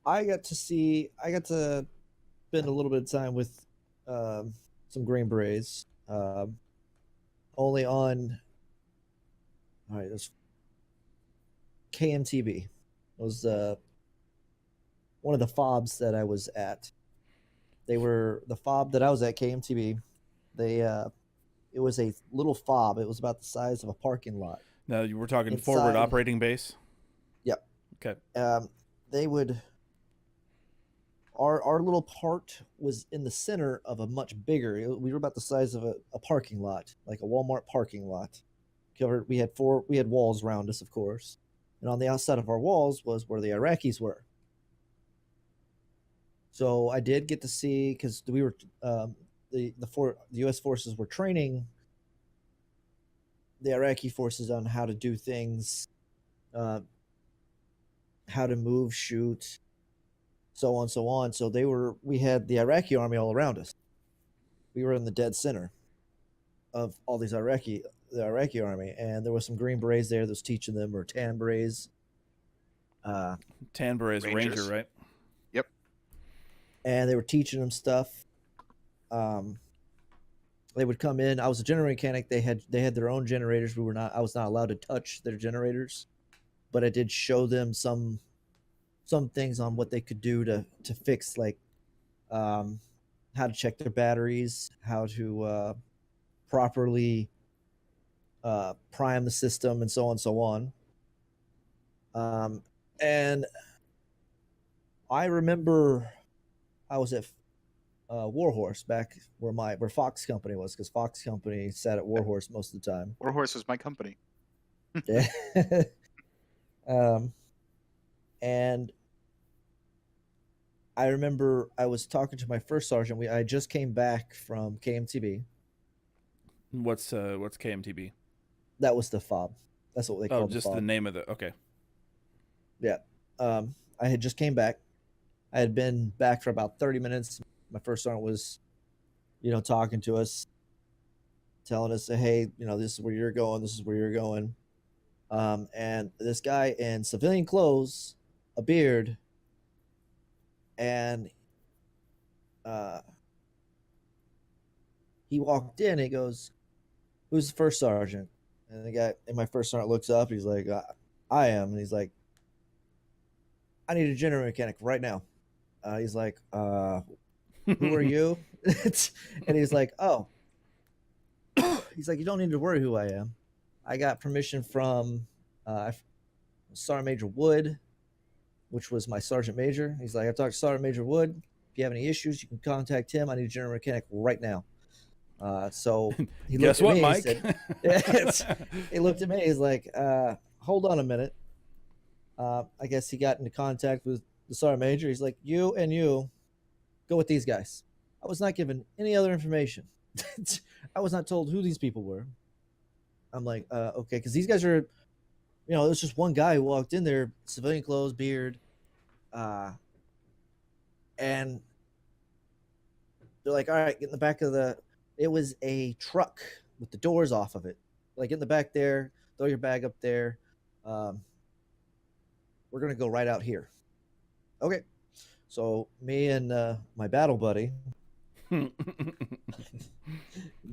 I got to spend a little bit of time with some Green Berets. Only on, all right, it was KMTB. It was one of the FOBs that I was at. They were the FOB that I was at, KMTB. It was a little FOB. It was about the size of a parking lot. Now you were talking Inside. forward operating base. Yep. Okay. They would. Our little part was in the center of a much bigger. We were about the size of a parking lot, like a Walmart parking lot. Covered. We had walls around us, of course, and on the outside of our walls was where the Iraqis were. So I did get to see, because we were the U.S. forces were training the Iraqi forces on how to do things, how to move, shoot, so on, so on. So we had the Iraqi army all around us. We were in the dead center of all these the Iraqi army, and there was some Green Berets there that was teaching them, or Tan Berets. Tan Berets, Rangers. Ranger, right? Yep. And they were teaching them stuff. They would come in. I was a generator mechanic. They had their own generators. I was not allowed to touch their generators, but I did show them some things on what they could do to fix, how to check their batteries, how to properly prime the system, and so on and so on. And I remember I was at Warhorse back where Fox Company was, because Fox Company sat at Warhorse most of the time. Warhorse was my company. Yeah. And I remember I was talking to my first sergeant. I just came back from KMTB. What's KMTB? That was the FOB. That's what they Oh, called just the FOB. the name of the. Okay. Yeah. I had just came back. I had been back for about 30 minutes. My first sergeant was, talking to us. telling us, hey, this is where you're going, this is where you're going. And this guy in civilian clothes, a beard, and uh, he walked in. And he goes, "Who's the first sergeant?" And the guy, and my first sergeant looks up. He's like, "I am." And he's like, "I need a generator mechanic right now." He's like, "Who are you?" And he's like, "Oh." He's like, "You don't need to worry who I am. I got permission from Sergeant Major Wood, which was my sergeant major." He's like, "I talked to Sergeant Major Wood. If you have any issues, you can contact him. I need a general mechanic right now." So he Guess looked at what, me. Mike? He looked at me. He's like, "Hold on a minute." I guess he got into contact with the sergeant major. He's like, "You and you go with these guys." I was not given any other information. I was not told who these people were. I'm like, okay, because these guys are, there's just one guy who walked in there, civilian clothes, beard, and they're like, "All right, get in the back of the." It was a truck with the doors off of it. Like, get in the back there, throw your bag up there. We're gonna go right out here. Okay, so me and my battle buddy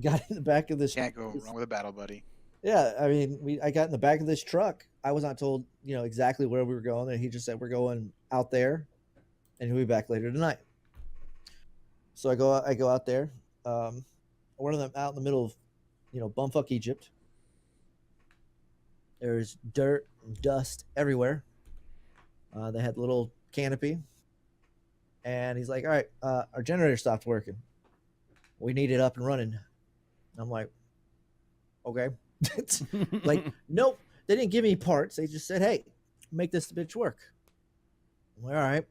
got in the back of this. Can't go wrong with a battle buddy. Yeah, I mean, I got in the back of this truck. I was not told, exactly where we were going, and he just said we're going out there, and he'll be back later tonight. So I go out there. One of them out in the middle of, bumfuck Egypt. There's dirt and dust everywhere. They had a little canopy, and he's like, "All right, our generator stopped working. We need it up and running." I'm like, "Okay." Like, nope, they didn't give me parts. They just said, "Hey, make this bitch work." I'm like, "All right."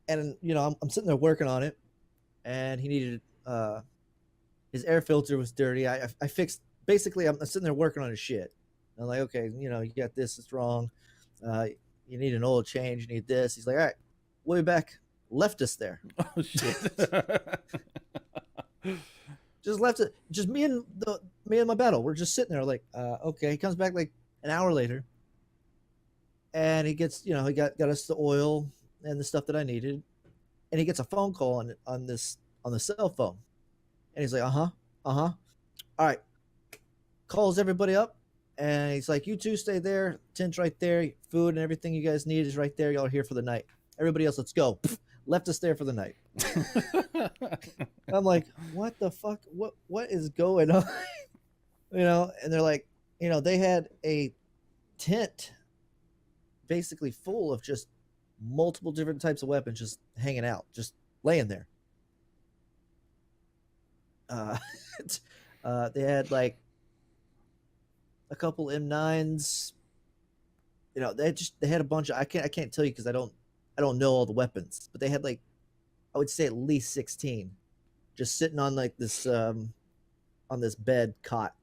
And I'm sitting there working on it, and he needed his air filter was dirty. I fixed. Basically, I'm sitting there working on his shit. I'm like, "Okay, you got this. It's wrong. You need an oil change. You need this." He's like, "All right, we'll be back." Left us there. Oh shit. Just left it. Just me and my battle. We're just sitting there like, okay. He comes back like an hour later, and he gets, he got us the oil and the stuff that I needed, and he gets a phone call on the cell phone, and he's like, all right. Calls everybody up, and he's like, "You two stay there. Tent's right there. Food and everything you guys need is right there. Y'all are here for the night. Everybody else, let's go." Left us there for the night. I'm like, "What the fuck? What is going on?" And they're like, they had a tent basically full of just multiple different types of weapons just hanging out, just laying there. They had like a couple M9s. They had a bunch of, I can't tell you because I don't know all the weapons, but they had like, I would say at least 16 just sitting on like this on this bed cot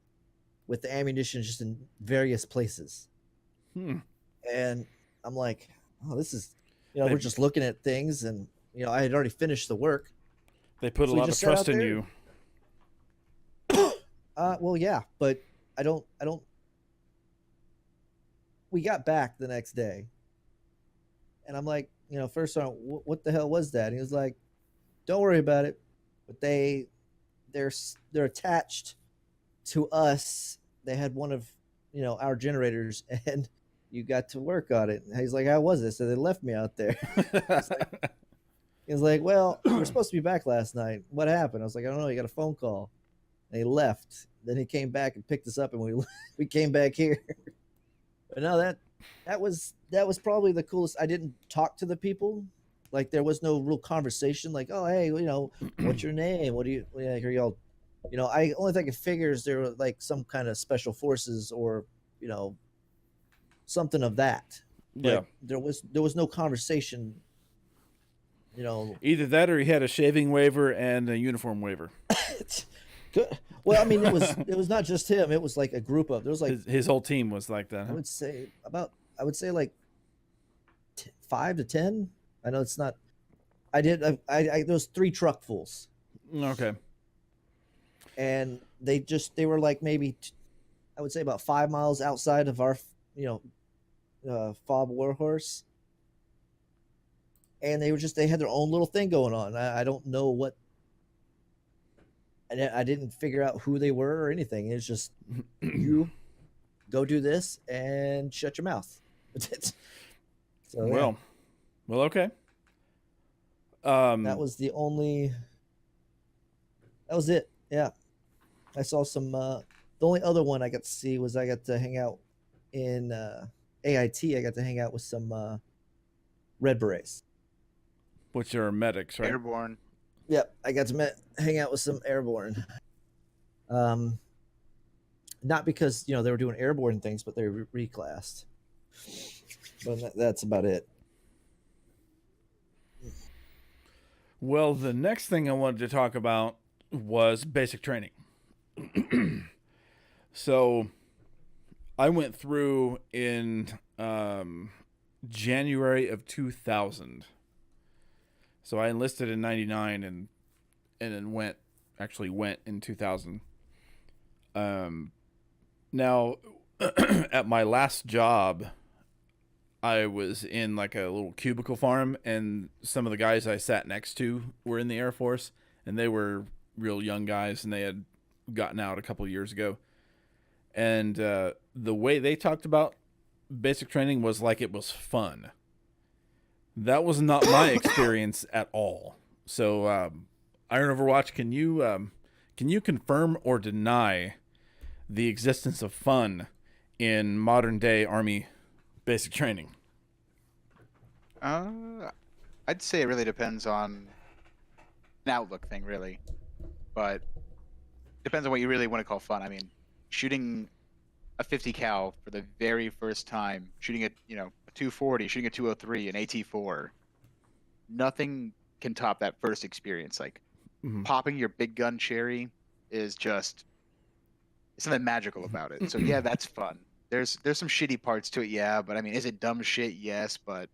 with the ammunition just in various places. And I'm like, "Oh, this is," we're just looking at things, and I had already finished the work. They put a lot of trust in you. Well, yeah, but I don't. We got back the next day, and I'm like, first time, what the hell was that? And he was like, "Don't worry about it." But they're attached to us. They had one of our generators, and you got to work on it. And he's like, "How was it?" So they left me out there. He's like, "Well, we were supposed to be back last night. What happened?" I was like, "I don't know. You got a phone call." And he left. Then he came back and picked us up, and we came back here. But no, that was probably the coolest. I didn't talk to the people. Like, there was no real conversation. Like, "Oh, hey, what's your name? What do you? Are y'all?" I only thing I could figure is there were like some kind of special forces or something of that. Yeah. But there was no conversation. Either that, or he had a shaving waiver and a uniform waiver. Good. Well, I mean, it was not just him. It was like a group of. There was like his whole team was like that. Huh? I would say like 5 to 10. I know it's not. I did. I there was 3 truckfuls. Okay. and they were like maybe I would say about 5 miles outside of our Fob Warhorse, and they had their own little thing going on. I don't know what. I didn't figure out who they were or anything. It's just you go do this and shut your mouth. So yeah, well, okay. that was the only. That was it. Yeah, I saw some. The only other one I got to see was I got to hang out in AIT. I got to hang out with some Red Berets. which are medics, right? Airborne. Yep, I got to hang out with some airborne. Not because they were doing airborne things, but they were reclassed. But that's about it. Well, the next thing I wanted to talk about was basic training. So I went through in January of 2000. So I enlisted in 99 and then went in 2000. Now at my last job, I was in like a little cubicle farm, and some of the guys I sat next to were in the Air Force, and they were real young guys, and they had gotten out a couple of years ago. And the way they talked about basic training was like it was fun. That was not my experience at all. So, Iron Overwatch, can you confirm or deny the existence of fun in modern day Army basic training? I'd say it really depends on an outlook thing, really. But depends on what you really want to call fun. I mean, shooting a 50 cal for the very first time, shooting a 240, shooting a 203, an AT4, nothing can top that first experience. Like popping your big gun cherry is just something magical about it. So yeah, that's fun. There's some shitty parts to it, yeah, but I mean, is it dumb shit? Yes, but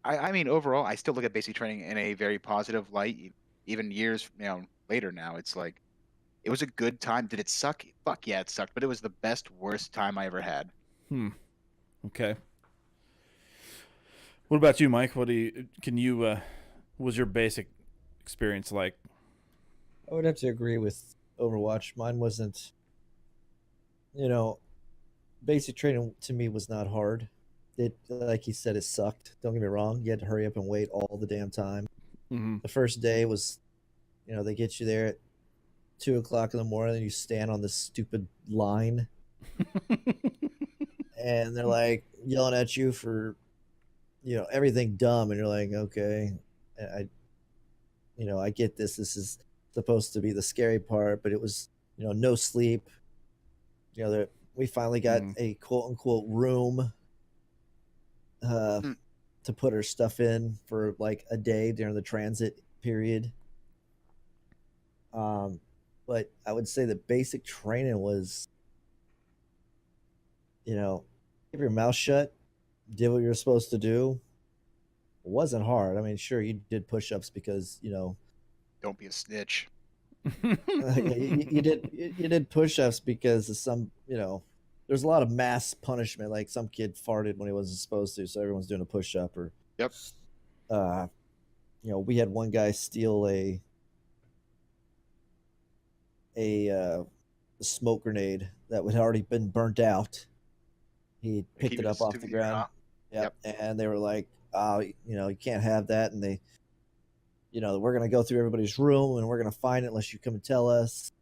I mean, overall, I still look at basic training in a very positive light. Even years later now, it's like it was a good time. Did it suck? Fuck yeah, it sucked. But it was the best, worst time I ever had. Okay. What about you, Mike? What was your basic experience like? I would have to agree with Overwatch. Mine wasn't, basic training to me was not hard. It, like he said, it sucked. Don't get me wrong. You had to hurry up and wait all the damn time. The first day was, they get you there at 2:00 in the morning, and you stand on this stupid line, and they're like yelling at you for, everything dumb, and you're like, okay, I get this. This is supposed to be the scary part, but it was, no sleep. We finally got a quote unquote room to put our stuff in for like a day during the transit period. But I would say the basic training was, keep your mouth shut, did what you're supposed to do. It wasn't hard. I mean, sure, you did push-ups because, Don't be a snitch. you did push-ups because of some, there's a lot of mass punishment. Like some kid farted when he wasn't supposed to, so everyone's doing a push-up. Or Yep. We had one guy steal a smoke grenade that had already been burnt out. He picked it up off the ground. Yep. And they were like, "Oh, you can't have that." And they, we're gonna go through everybody's room and we're gonna find it unless you come and tell us.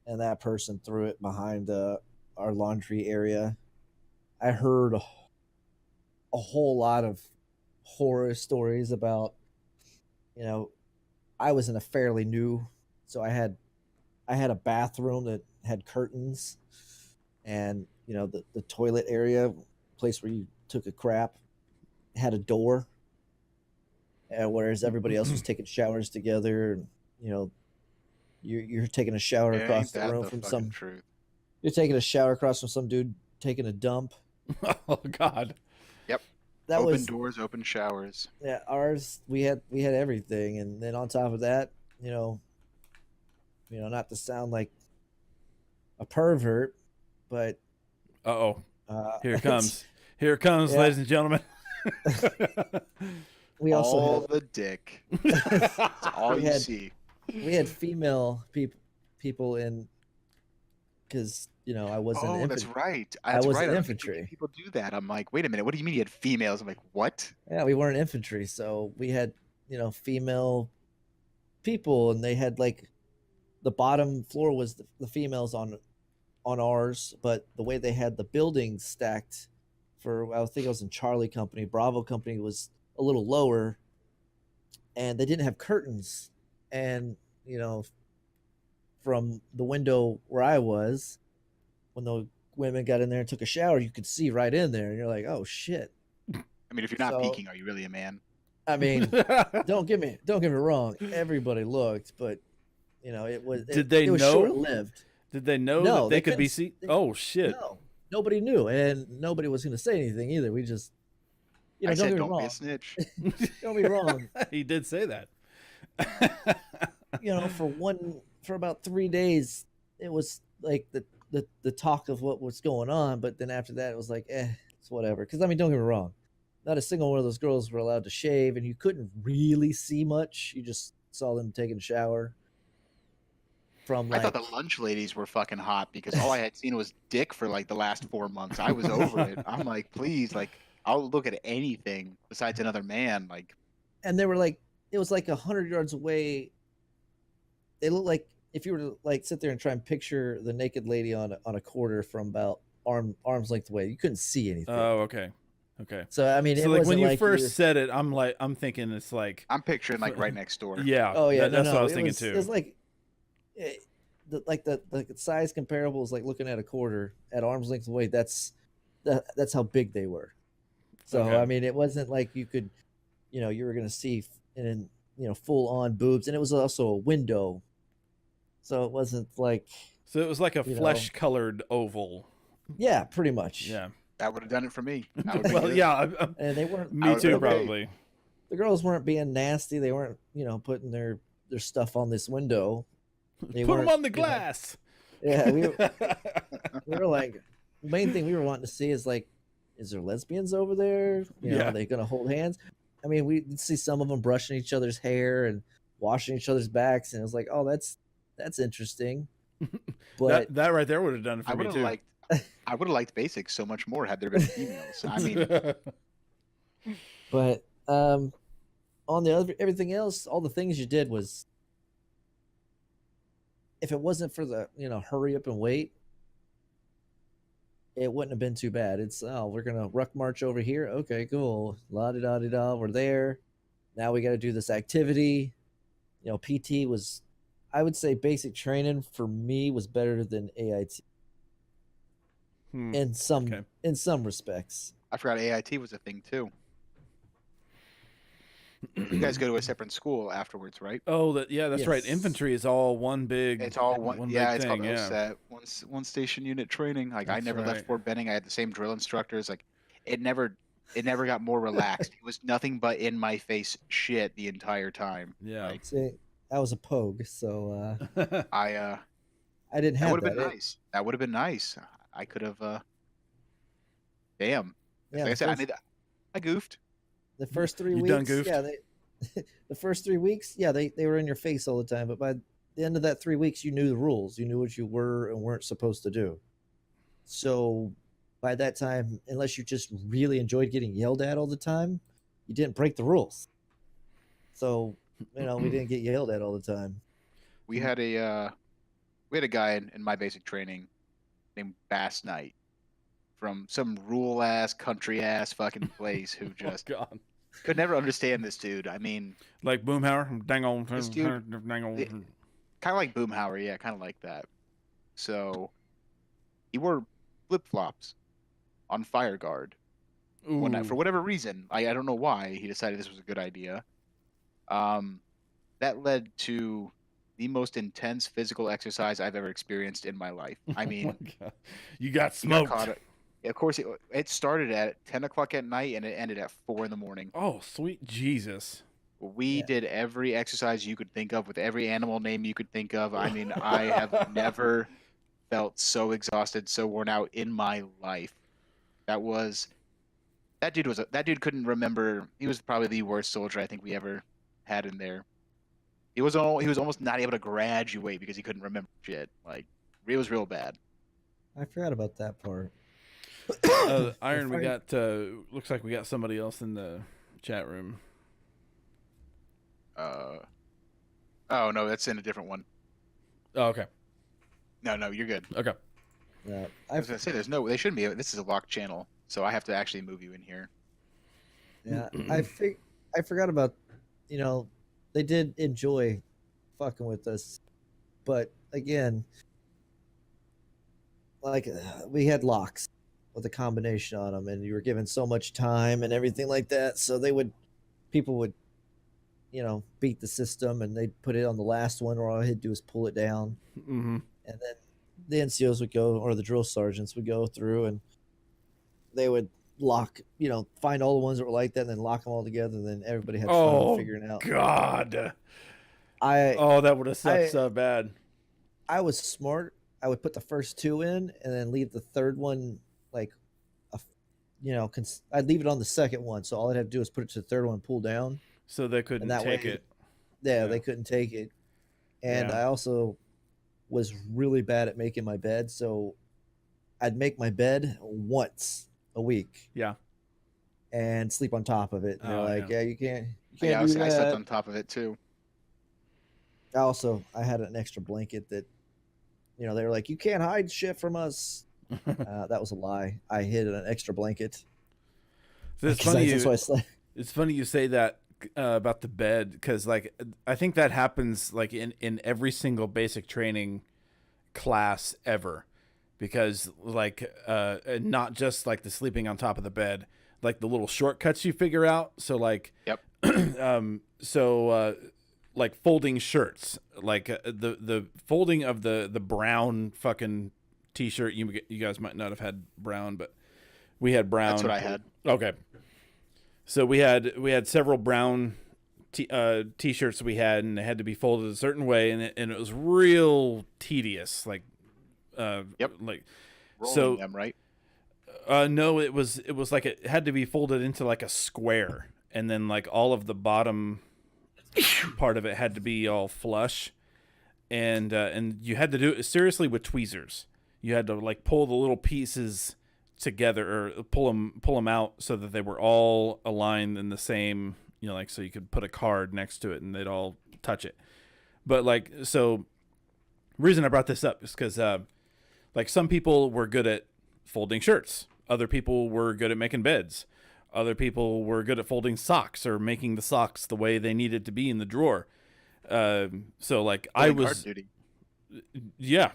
And that person threw it behind our laundry area. I heard a whole lot of horror stories about, I was in a fairly new, so I had a bathroom that had curtains, and the toilet area, place where you took a crap, had a door, and whereas everybody else was taking showers together, and you're taking a shower across the room from some truth. You're taking a shower across from some dude taking a dump. Oh God. Yep. That open was doors, open showers. Yeah, ours we had everything, and then on top of that, not to sound like a pervert, but Uh-oh. Here it it's- comes. Here it comes, Yeah. ladies and gentlemen. we also all had, the dick. That's all We you had- see. we had female people in, because I was in Oh, that's infantry. right. I That's was right. in I don't infantry. think people do that. I'm like, wait a minute. What do you mean you had females? I'm like, what? Yeah, we weren't infantry, so we had female people, and they had like the bottom floor was the females on ours, but the way they had the buildings stacked I think I was in Charlie Company, Bravo Company was a little lower, and they didn't have curtains, and from the window where I was, when the women got in there and took a shower, you could see right in there, and you're like, oh shit. I mean, if you're not So- peeking, are you really a man? I mean, don't get me wrong, everybody looked, but it was Did they it was know? short-lived. Did they know No, that they they could be couldn't seen? they- Oh, shit. No, nobody knew, and nobody was going to say anything either. We just I don't said, get me don't be wrong, a snitch. don't be wrong. He did say that. For about 3 days, it was like the talk of what was going on, but then after that, it was like, it's whatever. Because don't get me wrong, not a single one of those girls were allowed to shave, and you couldn't really see much. You just saw them taking a shower. From I like, thought the lunch ladies were fucking hot because all I had seen was dick for like the last 4 months. I was over it. I'm like, please, like, I'll look at anything besides another man. Like, and they were like, it was like 100 yards away. They looked like, if you were to like sit there and try and picture the naked lady on a quarter from about arm's length away, you couldn't see anything. Oh, okay. Okay. So I mean, So it like wasn't when you like first were- said it, I'm thinking it's like, I'm picturing like right next door. yeah. Oh yeah, that's what I was it thinking It was too. like, the size comparable is like looking at a quarter at arm's length away. That's how big they were. So Okay. I mean, it wasn't like you could, you were gonna see in full on boobs, and it was also a window, so it wasn't like, So it was like a you know. flesh-colored oval. yeah, pretty much. Yeah. That would have done it for me. I would've been Well, good. yeah. And they weren't. Me would've too, been okay. probably. The girls weren't being nasty. They weren't, putting their stuff on this window. They Put them weren't, on the you know. glass. Yeah, we were like, the main thing we were wanting to see is like, is there lesbians over there? Yeah. Are they gonna hold hands? I mean, we'd see some of them brushing each other's hair and washing each other's backs, and it was like, oh, that's interesting. But that right there would have done it I for me would too. have liked. I would have liked basics so much more had there been females. I mean, on the other everything else, all the things you did was, if it wasn't for the hurry up and wait, it wouldn't have been too bad. It's, oh, we're gonna ruck march over here. Okay, cool. La di da di da. We're there. Now we got to do this activity. PT was, I would say, basic training for me was better than AIT Hmm. in some Okay. respects. I forgot AIT was a thing too. You guys go to a separate school afterwards, right? Oh, that's right. Yes. Infantry is all one big. It's all one. Yeah, big it's thing. called Yeah. OSAT, one station unit training. Like I That's never right. left Fort Benning. I had the same drill instructors. Like it never got more relaxed. It was nothing but in my face shit the entire time. Yeah. Like, See, I was a pogue, so I I didn't that have would have that. been nice. That would have been nice. I could have. Damn. Yeah, Like I the said, first- I goofed. the first 3 You weeks, done goofed? yeah, the first 3 weeks, yeah, they were in your face all the time. But by the end of that 3 weeks, you knew the rules. You knew what you were and weren't supposed to do. So by that time, unless you just really enjoyed getting yelled at all the time, you didn't break the rules. So we didn't get yelled at all the time. We had a guy in my basic training named Bass Knight from some rural ass, country ass fucking place who Oh, just God. could never understand this dude. I mean, Like Boomhauer. Dang on. This dude- Dang on. it- kind of like Boomhauer, yeah, kind of like that. So he wore flip flops on fire guard one night for Ooh. whatever reason. I don't know why he decided this was a good idea. That led to the most intense physical exercise I've ever experienced in my life. I Oh mean, my God. You got he got smoked. caught. Of course, it started at 10 o'clock at night and it ended at 4 in the morning. Oh, sweet Jesus. We Yeah. did every exercise you could think of with every animal name you could think of. I mean, I have never felt so exhausted, so worn out in my life. That was that dude couldn't remember. He was probably the worst soldier I think we ever had in there. He was almost not able to graduate because he couldn't remember shit. Like it was real bad. I forgot about that part. Iron, we Fire- got looks like we got somebody else in the chat room. Oh no, that's in a different one. Oh, okay. No, you're good. Okay. Yeah, I was gonna say they shouldn't be. This is a locked channel, so I have to actually move you in here. yeah. I forgot about, they did enjoy fucking with us, but again, like we had locks with a combination on them, and you were given so much time and everything like that. So people would, beat the system, and they'd put it on the last one, or all I had to do is pull it down, Mm-hmm. and then the NCOs would go, or the drill sergeants would go through, and they would lock, find all the ones that were like that, and then lock them all together, and then everybody had fun Oh figuring out. God. I Oh, that would have sucked I- so bad. I was smart. I would put the first two in, and then leave the third one like, I'd leave it on the second one, so all I'd have to do is put it to the third one, pull down. So they couldn't that take way- it. Yeah, Yeah. they couldn't take it. And Yeah. I also was really bad at making my bed, so I'd make my bed once a week Yeah. and sleep on top of it. And they're Oh, like, yeah. yeah, you can't Yeah, do I slept that. on top of it too. I had an extra blanket that, they were like, you can't hide shit from us. That was a lie. I hid an extra blanket. So it's 'Cause funny. that's why I slept. It's funny you say that about the bed, because like I think that happens like in every single basic training class ever, because like not just like the sleeping on top of the bed, like the little shortcuts you figure out. So like Yep. like folding shirts, like the folding of the brown fucking t-shirt. You guys might not have had brown, but we had brown. That's what I had. Okay. So we had several brown t-shirts we had, and they had to be folded a certain way, and it was real tedious. Like, Yep. Like, Rolling so them, right? no, it was like it had to be folded into like a square, and then like all of the bottom part of it had to be all flush, and you had to do it seriously with tweezers. You had to like pull the little pieces together, or pull them out so that they were all aligned in the same, like, so you could put a card next to it and they'd all touch it. But like, so reason I brought this up is because like some people were good at folding shirts, other people were good at making beds, other people were good at folding socks or making the socks the way they needed to be in the drawer. So like I Pulling guard was, duty. yeah.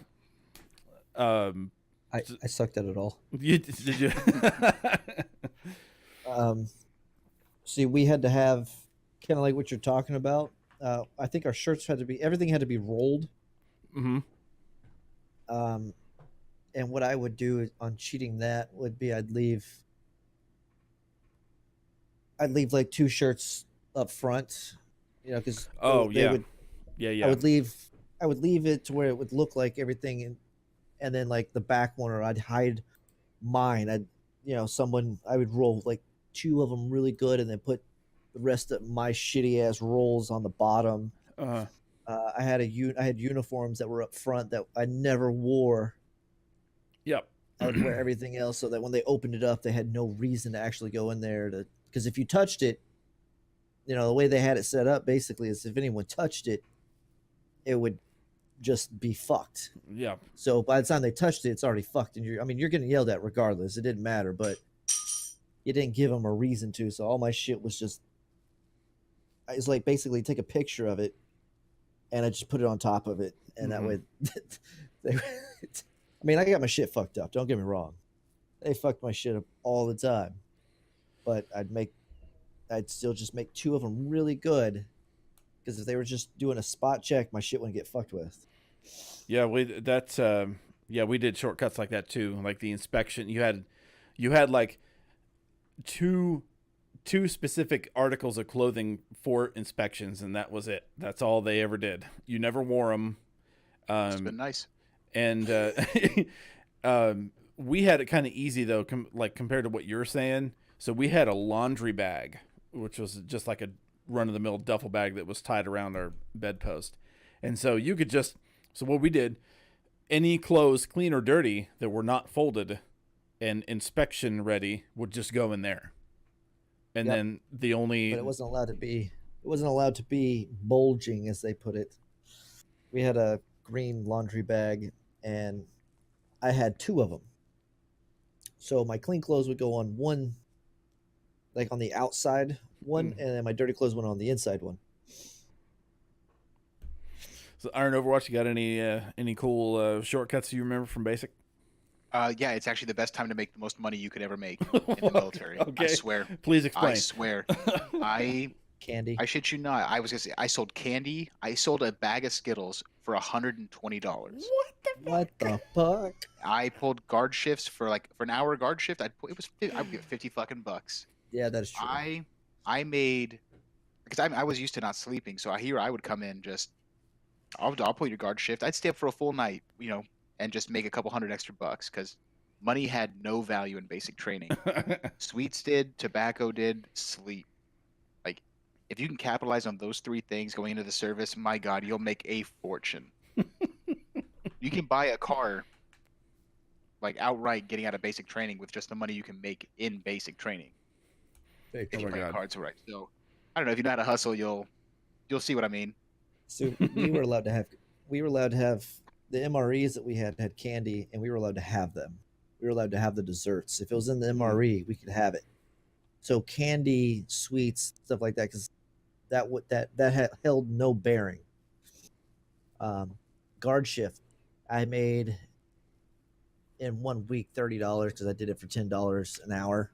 I sucked at it all. Did you? See, we had to have kind of like what you're talking about. I think our shirts everything had to be rolled. Mm-hmm. And what I would do on cheating that would be I'd leave like two shirts up front, because Oh, yeah. Yeah. I would leave it to where it would look like everything, and then like the back corner I'd hide mine. I would roll like two of them really good, and then put the rest of my shitty ass rolls on the bottom. I had uniforms that were up front that I never wore. Yep. I would wear everything else so that when they opened it up, they had no reason to actually go in there because if you touched it, the way they had it set up basically is if anyone touched it, it would just be fucked. Yeah. So by the time they touched it, it's already fucked, and you're getting yelled at regardless. It didn't matter, but you didn't give them a reason to. So all my shit was just, it's like basically take a picture of it, and I just put it on top of it, and that way, I got my shit fucked up. Don't get me wrong, they fucked my shit up all the time, but I'd still just make two of them really good, because if they were just doing a spot check, my shit wouldn't get fucked with. Yeah, we did shortcuts like that too. Like the inspection, you had like two two specific articles of clothing for inspections, and that was it. That's all they ever did. You never wore them. It's been nice. And we had it kind of easy though, compared to what you're saying. So we had a laundry bag, which was just like a run-of-the-mill duffel bag that was tied around our bedpost. And so you could just, so what we did, any clothes clean or dirty that were not folded and inspection ready would just go in there. And Yep. then the only, But it wasn't allowed to be bulging, as they put it. We had a green laundry bag, and I had two of them. So my clean clothes would go on one, like on the outside one, and then my dirty clothes went on the inside one. so Iron Overwatch, you got any cool shortcuts you remember from Basic? Yeah, it's actually the best time to make the most money you could ever make in the military. Okay. I swear. Please I explain. swear. I Candy. shit you not. I was gonna say I sold candy. I sold a bag of Skittles for $120. What the fuck? I pulled guard shifts for an hour guard shift. I would get 50 fucking bucks. Yeah, that is true. I made, because I was used to not sleeping, so I would come in just, I'll pull your guard shift. I'd stay up for a full night, and just make a couple hundred extra bucks because money had no value in basic training. Sweets did, tobacco did, sleep. Like, if you can capitalize on those three things going into the service, my God, you'll make a fortune. You can buy a car, like outright, getting out of basic training with just the money you can make in basic training. Very If true. you my play God. cards right. So, I don't know, if you know how to hustle, you'll see what I mean. So we were allowed to have the MREs that we had candy, and we were allowed to have them. We were allowed to have the desserts. If it was in the MRE, we could have it. So candy, sweets, stuff like that, because that held no bearing. Guard shift, I made in 1 week $30 because I did it for $10 an hour,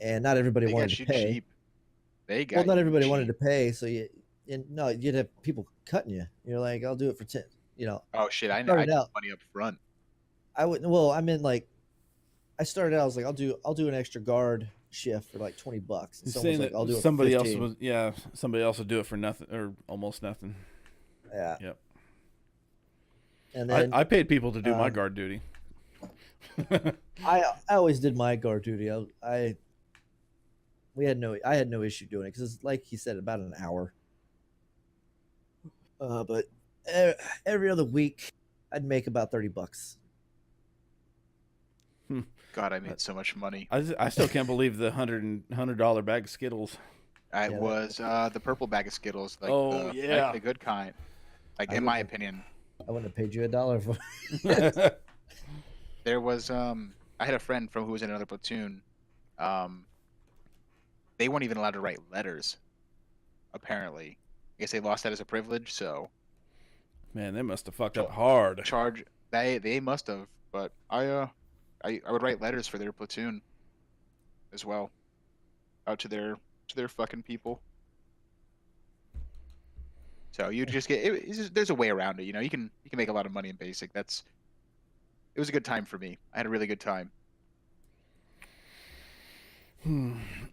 and not everybody They wanted got to you pay. cheap. They got Well, not you everybody wanted to cheap. pay, so you'd have people cutting you. You're like, I'll do it for 10. Oh shit! I started need out- money up front. I wouldn't. Well, I mean, like, I started out. I was like, I'll do an extra guard shift for like $20. And He's someone saying was like, that I'll do it. somebody for else 15. somebody else would do it for nothing or almost nothing. Yeah. Yep. And then I paid people to do my um, guard duty. I always did my guard duty. I had no issue doing it because it's like he said, about an hour. But every other week, I'd make about $30. God, I made so much money. I still can't believe the $100 bag of Skittles. I Yeah, was the purple bag of Skittles, like Oh, yeah. the good kind. Like I in my wouldn't- opinion, I wouldn't have paid you $1 for. there was I had a friend who was in another platoon. They weren't even allowed to write letters. Apparently, I guess they lost that as a privilege. So Man, they must have fucked up hard. charge they must have. But I would write letters for their platoon as well, out to their fucking people. So you just get there's a way around it. You can make a lot of money in basic. It was a good time for me. I had a really good time. I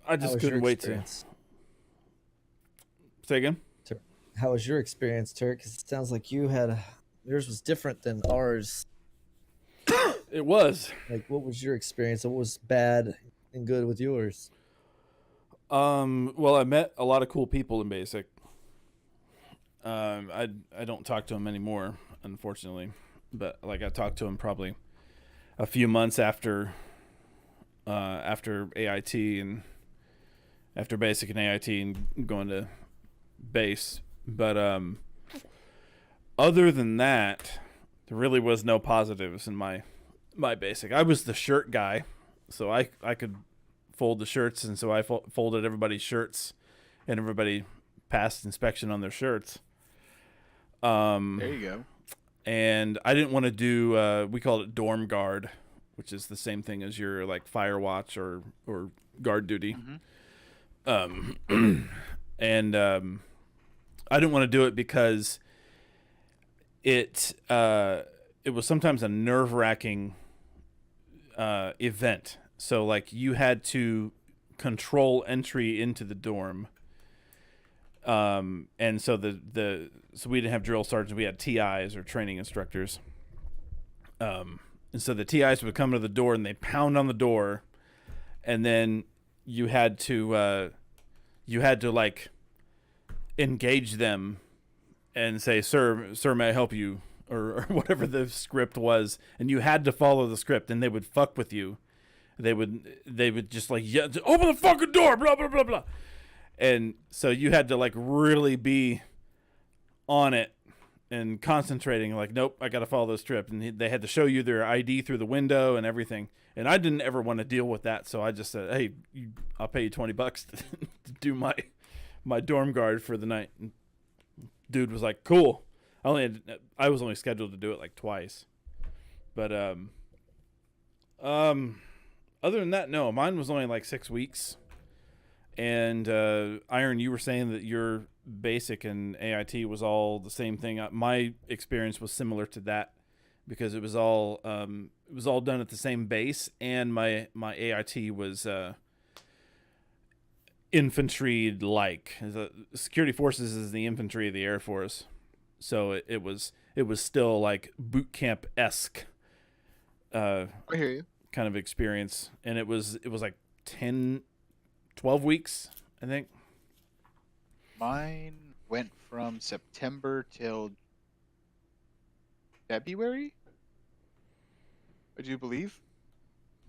How just was your couldn't wait to. experience? Say again? How was your experience, Turk? 'Cause it sounds like yours was different than ours. It was. Like, what was your experience? What was bad and good with yours? Well, I met a lot of cool people in basic. I don't talk to them anymore, unfortunately. But like I talked to them probably a few months after AIT and after basic and AIT and going to base. But other than that, there really was no positives in my basic. I was the shirt guy, so I could fold the shirts, and so I folded everybody's shirts, and everybody passed inspection on their shirts. There you go. And I didn't want to do we called it dorm guard, which is the same thing as your like fire watch or guard duty. Mhm. And I didn't want to do it because it was sometimes a nerve-wracking event. So like you had to control entry into the dorm. And so so we didn't have drill sergeants, we had TIs or training instructors. And so the TIs would come to the door and they pound on the door, and then you had to like engage them and say, sir, may I help you? Or whatever the script was, and you had to follow the script, and they would fuck with you. They would just like, yeah, open the fucking door, blah blah blah blah. And so you had to like really be on it and concentrating, like, nope, I got to follow this script. And they had to show you their ID through the window and everything. And I didn't ever want to deal with that, so I just said, hey, I'll pay you $20 to do my dorm guard for the night. And dude was like, cool. I was only scheduled to do it like twice, but other than that, no, mine was only like 6 weeks. And Iron, you were saying that your basic and AIT was all the same thing. My experience was similar to that because it was all done at the same base, and my AIT was infantry like. Security forces is the infantry of the Air Force. So it was still like boot camp esque, I hear you. kind of experience, and it was like 12 weeks, I think. Mine went from September till February. Would you believe?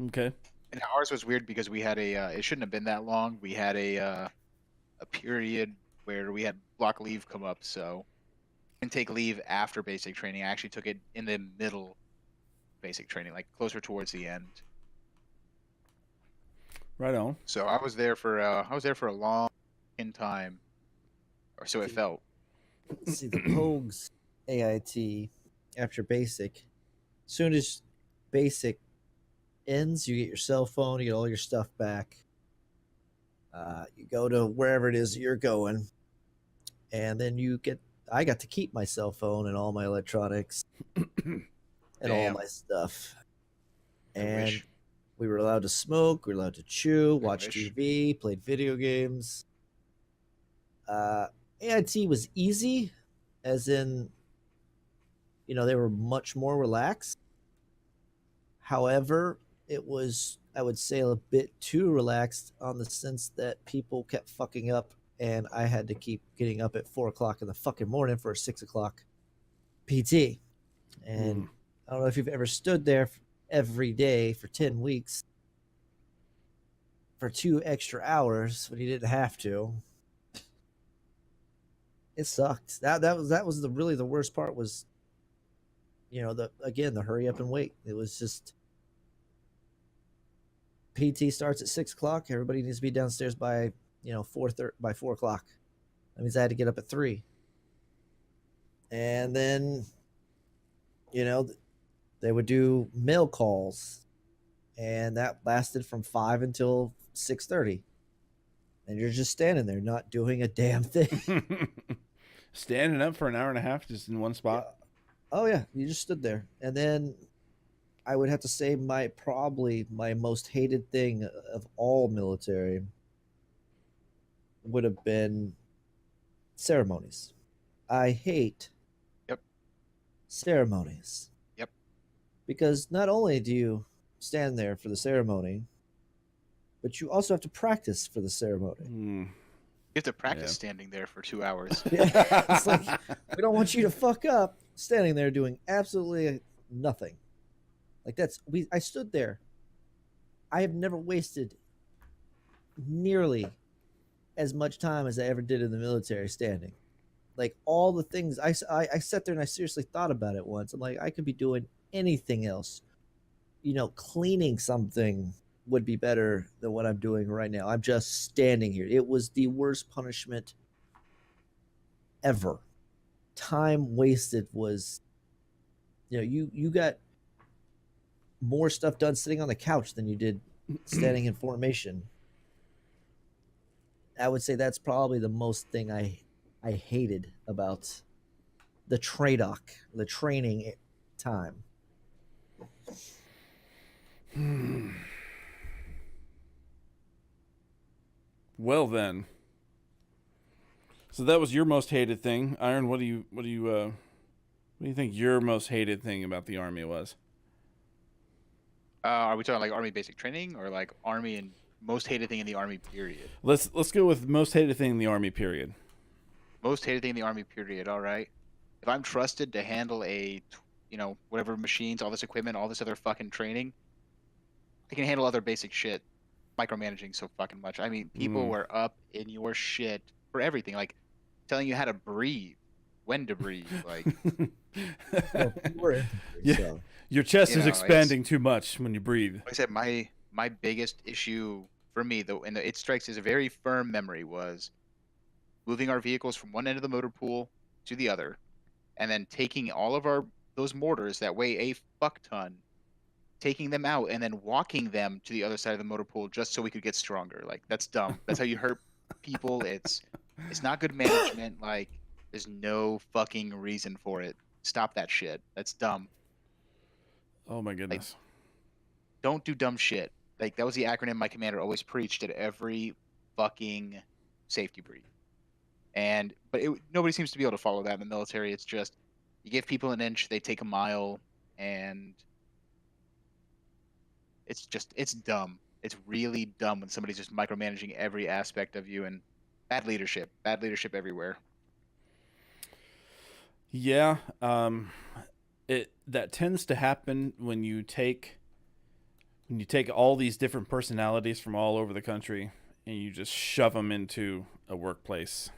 Okay. And ours was weird because we had it shouldn't have been that long. We had a period where we had block leave come up, so and take leave after basic training. I actually took it in the middle of basic training, like closer towards the end. Right on. So I was there for a long time, or so it felt. See, the Pogues AIT after basic, soon as basic ends, you get your cell phone, you get all your stuff back. You go to wherever it is you're going, and then I got to keep my cell phone and all my electronics and all Damn. my stuff. I And wish. we were allowed to smoke, we were allowed to chew, I watch wish. TV, played video games. AIT was easy, as in, they were much more relaxed. However, it was, I would say, a bit too relaxed on the sense that people kept fucking up, and I had to keep getting up at 4:00 in the fucking morning for a 6:00 PT. And I don't know if you've ever stood there every day for 10 weeks for 2 extra hours when you didn't have to. It sucked. That was really the worst part was, the hurry up and wait. It was just PT starts at 6:00. Everybody needs to be downstairs by 4:00. That means I had to get up at 3. And then, they would do mail calls, and that lasted from 5 until 6:30. And you're just standing there, not doing a damn thing. Standing up for an hour and a half just in one spot. Oh yeah, you just stood there. And then I would have to say probably my most hated thing of all military would have been ceremonies. I hate Yep. ceremonies. Yep. Because not only do you stand there for the ceremony, but you also have to practice for the ceremony. Mm. You have to practice Yeah. standing there for 2 hours. Yeah, it's like we don't want you to fuck up standing there doing absolutely nothing. Like I stood there. I have never wasted nearly as much time as I ever did in the military standing. Like all the things I sat there and I seriously thought about it once. I'm like, I could be doing anything else. Cleaning something would be better than what I'm doing right now. I'm just standing here. It was the worst punishment ever. Time wasted was, you got more stuff done sitting on the couch than you did standing in formation. I would say that's probably the most thing I hated about the TRADOC, the training time. Well then. So that was your most hated thing. Iron, what do you think your most hated thing about the Army was? Are we talking like Army basic training or like Army and most hated thing in the Army period? Let's go with most hated thing in the Army period. Most hated thing in the Army period. All right. If I'm trusted to handle whatever machines, all this equipment, all this other fucking training, I can handle other basic shit. Micromanaging so fucking much. I mean, people were up in your shit for everything, like telling you how to breathe, when to breathe, like. Well, we're infantry, Yeah. so Your chest You is know, expanding too much when you breathe. Like I said, my biggest issue for me, though, and it strikes as a very firm memory, was moving our vehicles from one end of the motor pool to the other, and then taking all of those mortars that weigh a fuck ton, taking them out and then walking them to the other side of the motor pool just so we could get stronger. Like, that's dumb. That's how you hurt people. It's not good management. Like, there's no fucking reason for it. Stop that shit. That's dumb. Oh my goodness. Don't do dumb shit. Like, that was the acronym my commander always preached at every fucking safety brief. But nobody seems to be able to follow that in the military. It's just, you give people an inch, they take a mile, and it's dumb. It's really dumb when somebody's just micromanaging every aspect of you, and bad leadership everywhere. Yeah, that tends to happen when you take all these different personalities from all over the country and you just shove them into a workplace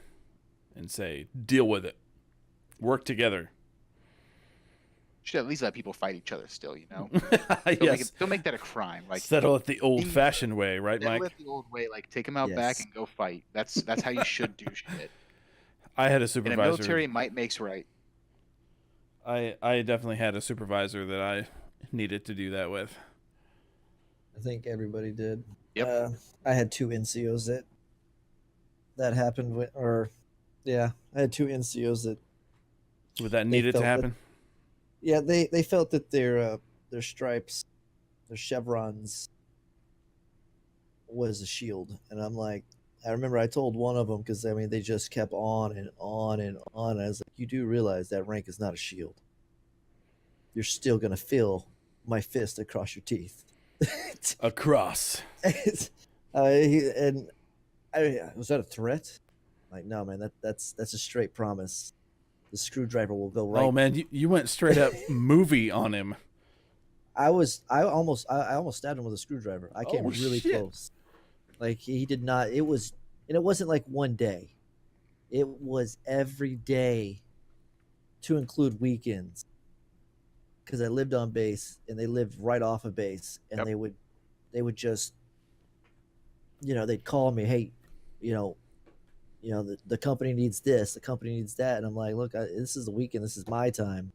and say, deal with it, work together. Should at least let people fight each other still, you know. Yes. Don't make that a crime. Like, settle it the old-fashioned way, right, settle Mike? it the old way. Like, take them out back Yes. and go fight. That's how you should do shit. I had a In a supervisor. military, might makes right. I definitely had a supervisor that I needed to do that with. I think everybody did. Yep. I had two NCOs that happened with, I had two NCOs that Would that needed to felt that- happen? yeah, they felt that their stripes, their chevrons, was a shield, and I'm like, I remember I told one of them, because I mean they just kept on and on and on. I was like, you do realize that rank is not a shield. You're still gonna feel my fist across your teeth. Across. Was that a threat? Like, no, man, that's a straight promise. The screwdriver will go right. Oh man, you went straight up movie on him. I almost stabbed him with a screwdriver. I came Oh, really shit. close. Like, he did not. It wasn't like one day. It was every day, to include weekends. Because I lived on base, and they lived right off of base, and Yep. they would just, they'd call me, hey, the company needs this, the company needs that, and I'm like, look, this is the weekend, this is my time.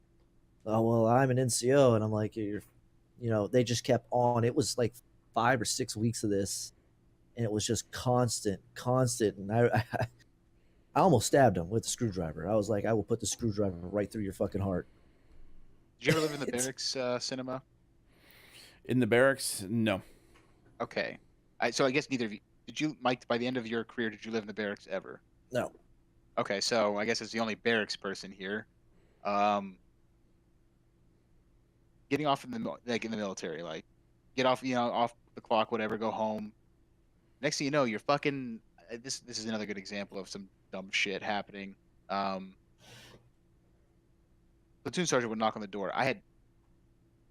Oh, well, I'm an NCO, and I'm like, they just kept on. It was like 5 or 6 weeks of this, and it was just constant, and I almost stabbed him with the screwdriver. I was like, I will put the screwdriver right through your fucking heart. Did you ever live in the barracks cinema? In the barracks, no. Okay. So I guess neither of you. Did you, Mike, by the end of your career, did you live in the barracks ever? No. Okay, so I guess it's the only barracks person here. Getting off in the military, like, get off, off the clock, whatever, go home. Next thing you know, you're fucking. This is another good example of some dumb shit happening. Platoon sergeant would knock on the door. I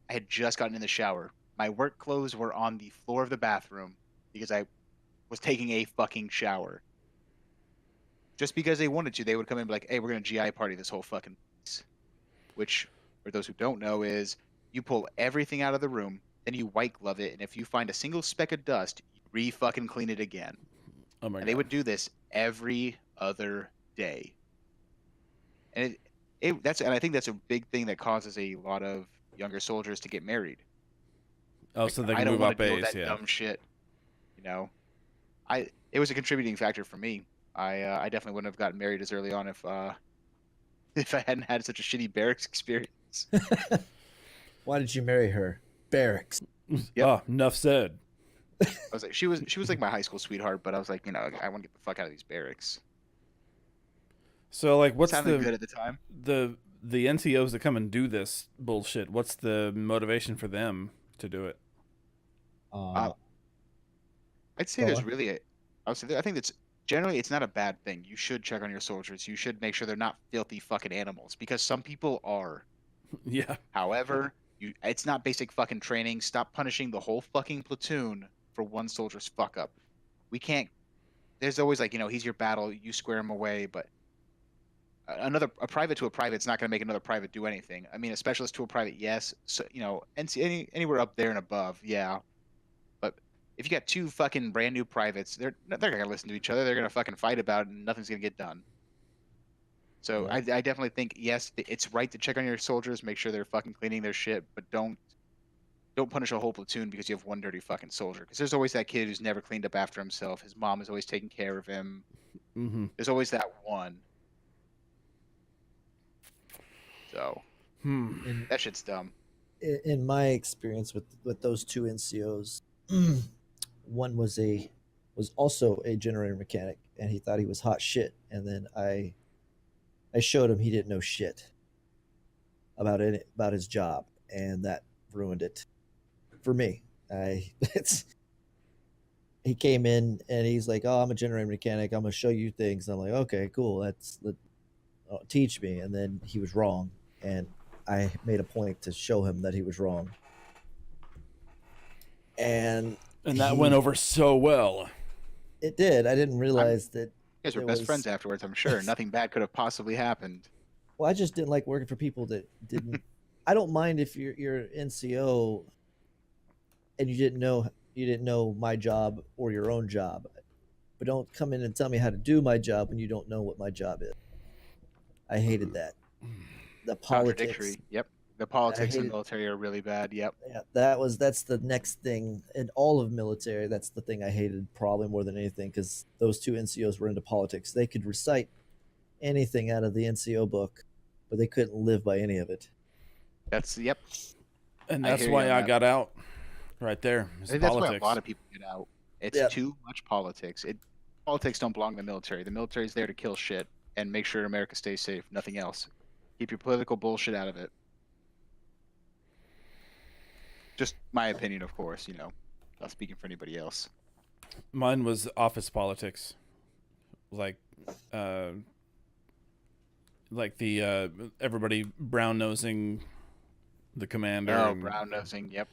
had just gotten in the shower. My work clothes were on the floor of the bathroom because I was taking a fucking shower. Just because they wanted to, they would come in and be like, hey, we're going to GI party this whole fucking place. Which, for those who don't know, is you pull everything out of the room, then you white glove it, and if you find a single speck of dust, you re-fucking clean it again. Oh my And god. they would do this every other day. And and I think that's a big thing that causes a lot of younger soldiers to get married. Oh, so they I can don't move want up to deal with base, that yeah. dumb shit. It was a contributing factor for me. I definitely wouldn't have gotten married as early on if I hadn't had such a shitty barracks experience. Why did you marry her? Barracks. Yep. Oh, enough said. I was like, she was like my high school sweetheart, but I was like, I want to get the fuck out of these barracks. So like, what's Sounded good at the time. the NCOs that come and do this bullshit? What's the motivation for them to do it? Uh, I'd say Go there's on. really I would say I think that's generally it's not a bad thing. You should check on your soldiers. You should make sure they're not filthy fucking animals because some people are. Yeah. However, it's not basic fucking training. Stop punishing the whole fucking platoon for one soldier's fuck up. We can't. There's always like he's your battle. You square him away, but a private to a private's not going to make another private do anything. I mean, a specialist to a private, yes. So anywhere up there and above, yeah. But if you got two fucking brand new privates, they're gonna listen to each other. They're gonna fucking fight about it, and nothing's gonna get done. So Yeah. I definitely think yes, it's right to check on your soldiers, make sure they're fucking cleaning their shit, but don't punish a whole platoon because you have one dirty fucking soldier. Because there's always that kid who's never cleaned up after himself. His mom is always taking care of him. Mm-hmm. There's always that one. So In, that shit's dumb. in my experience with those two NCOs, one was also a generator mechanic, and he thought he was hot shit. And then I showed him he didn't know shit about his job, and that ruined it for me. It's he came in and he's like, "Oh, I'm a generator mechanic. I'm gonna show you things." I'm like, "Okay, cool. Teach me." And then he was wrong, and I made a point to show him that he was wrong. And that he- went over so well. It did. I didn't realize that. You guys were It best was- friends afterwards, I'm sure. Nothing bad could have possibly happened. Well, I just didn't like working for people that didn't. I don't mind if you're NCO and you didn't know my job or your own job, but don't come in and tell me how to do my job when you don't know what my job is. I hated that. The politics. Contradictory. Yep. The politics in the hated- military are really bad. Yep. Yeah, that's the next thing in all of military. That's the thing I hated probably more than anything, because those two NCOs were into politics. They could recite anything out of the NCO book, but they couldn't live by any of it. Yep. And I that's hear you why on I that. got out. Right there. I It's think that's why politics. a lot of people get out. It's Yeah. too much politics. Politics don't belong in the military. The military is there to kill shit and make sure America stays safe. Nothing else. Keep your political bullshit out of it. Just my opinion, of course. Not speaking for anybody else. Mine was office politics. Like the everybody brown nosing the commander. Oh, and- brown nosing. Yep.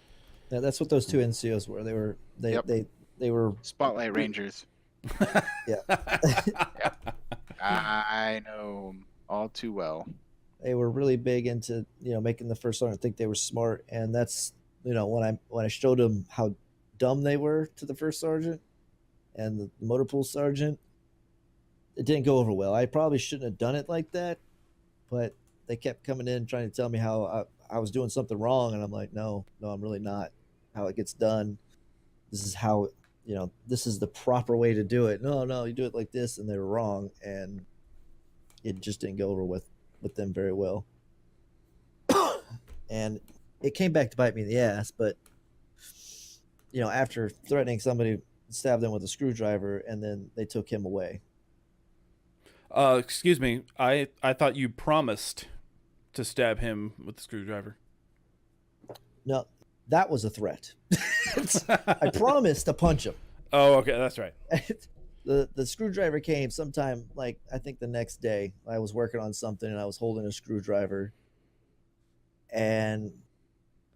Yeah, that's what those two NCOs were. Yep. They were Spotlight Rangers. yeah. I know 'em all too well. They were really big into making the first sergeant think they were smart, and that's when I showed them how dumb they were to the first sergeant and the motor pool sergeant, it didn't go over well. I probably shouldn't have done it like that, but they kept coming in trying to tell me how I was doing something wrong, and I'm like, no, I'm really not. How it gets done. This is how this is the proper way to do it. No, you do it like this, and they were wrong, and it just didn't go over with them very well. And it came back to bite me in the ass, but after threatening somebody, stabbed them with a screwdriver, and then they took him away. Excuse me. I thought you promised to stab him with the screwdriver. No, that was a threat. I promised to punch him. Oh, okay, that's right. The screwdriver came sometime, like I think the next day. I was working on something and I was holding a screwdriver, and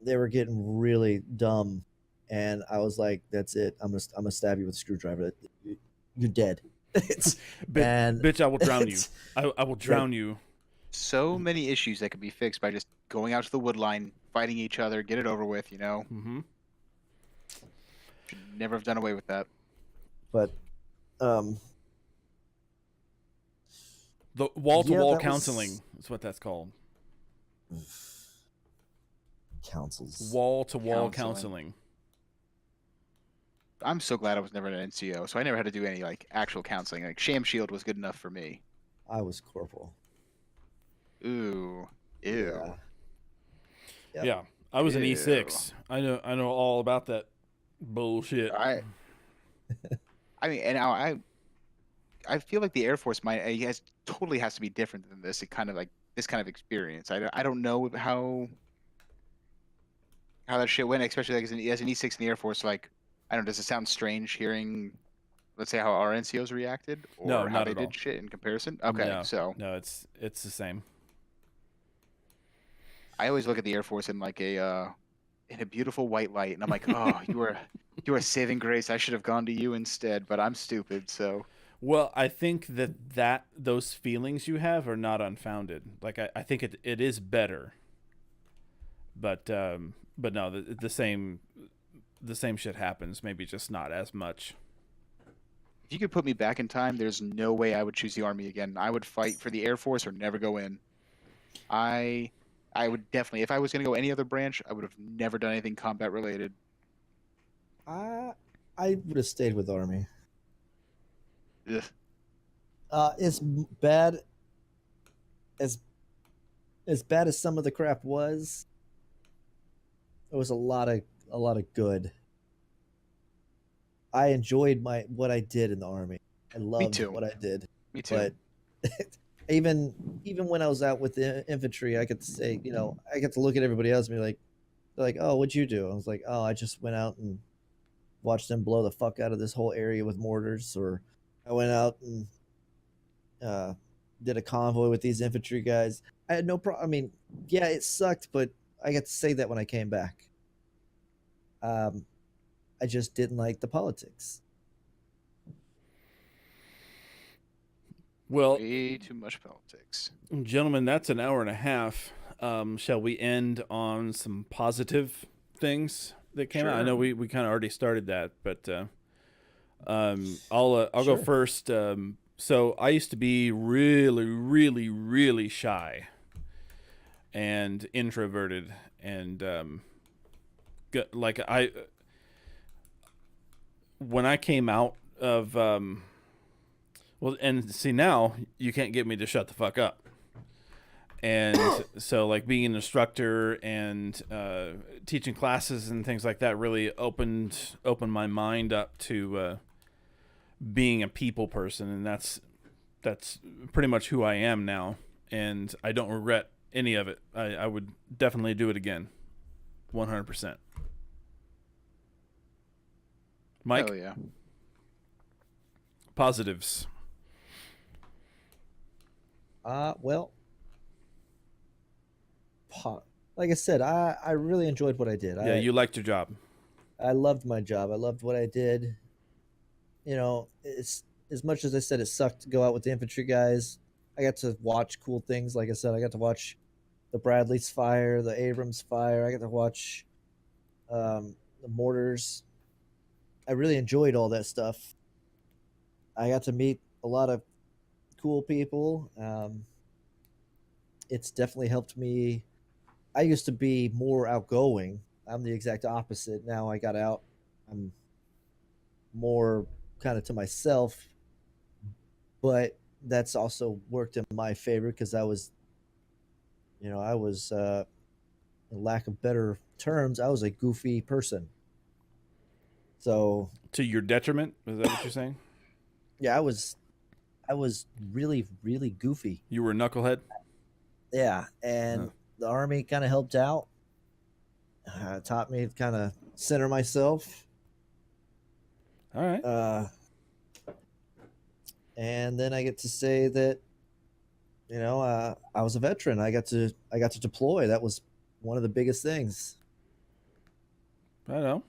they were getting really dumb, and I was like, "That's it. I'm gonna stab you with a screwdriver. You're dead." And Bitch, I will drown you. it's- I will drown you. So many issues that could be fixed by just going out to the wood line, fighting each other, get it over with. Mm-hmm. Should never have done away with that. But The wall-to-wall that was- counseling is what that's called. councils. Wall-to-wall Counseling. counseling. I'm so glad I was never an NCO, so I never had to do any actual counseling. Like Sham Shield was good enough for me. I was corporal. Ew. Yeah. Yep. Yeah, I was an Ew. E6. I know all about that Bullshit. I mean, and I feel like the Air Force might it has totally has to be different than this. It kind of like this kind of experience. I don't know how that shit went, especially like as an E6 in the Air Force. Like, I don't know, does it sound strange hearing, let's say, how our NCOs reacted No, or how not they at all. did shit in comparison? Okay, No, so no, it's the same. I always look at the Air Force in like a beautiful white light, and I'm like, oh, you are a saving grace. I should have gone to you instead, but I'm stupid. So Well, I think that those feelings you have are not unfounded. Like I think it is better, but no, the same shit happens. Maybe just not as much. if you could put me back in time, there's no way I would choose the Army again. I would fight for the Air Force or never go in. I I would definitely, if I was gonna go any other branch, I would have never done anything combat related. I I would have stayed with Army. Ugh. Bad as as bad as some of the crap was, there was a lot of good. I enjoyed my what I did in the Army. I loved too. what I did, Me too. but even when I was out with the infantry, I could say, I get to look at everybody else and be like, they're like, "Oh, what'd you do?" I was like, "Oh, I just went out and watched them blow the fuck out of this whole area with mortars," or I went out and uh, did a convoy with these infantry guys. I had no problem. I mean, yeah, it sucked, but I got to say that when I came back. Um, I just didn't like the politics. Well, Way too much politics. gentlemen, that's an hour and a half. Shall we end on some positive things that came out? I Sure. know we kind of already started that, but I'll go Sure. first. So I used to be really, really, really shy and introverted, and like when I came out of well, and see now you can't get me to shut the fuck up. And so like being an instructor and teaching classes and things like that really opened my mind up to being a people person, and that's pretty much who I am now, and I don't regret any of it. I would definitely do it again, 100%. Mike, Hell yeah. positives. Well, like I said, I really enjoyed what I did. Yeah, you liked your job. I loved my job. I loved what I did. It's as much as I said it sucked to go out with the infantry guys. I got to watch cool things. Like I said, I got to watch the Bradley's fire, the Abrams fire. I got to watch the mortars. I really enjoyed all that stuff. I got to meet a lot of cool people. It's definitely helped me. I used to be more outgoing. I'm the exact opposite. Now I got out. I'm more kind of to myself, but that's also worked in my favor because I was, in lack of better terms, I was a goofy person. So To your detriment, is that what you're saying? yeah, I was really, really goofy. You were a knucklehead. Yeah, and Huh. the army kind of helped out. Taught me to kind of center myself. All right. And then I get to say that I was a veteran. I got to deploy. That was one of the biggest things. I know.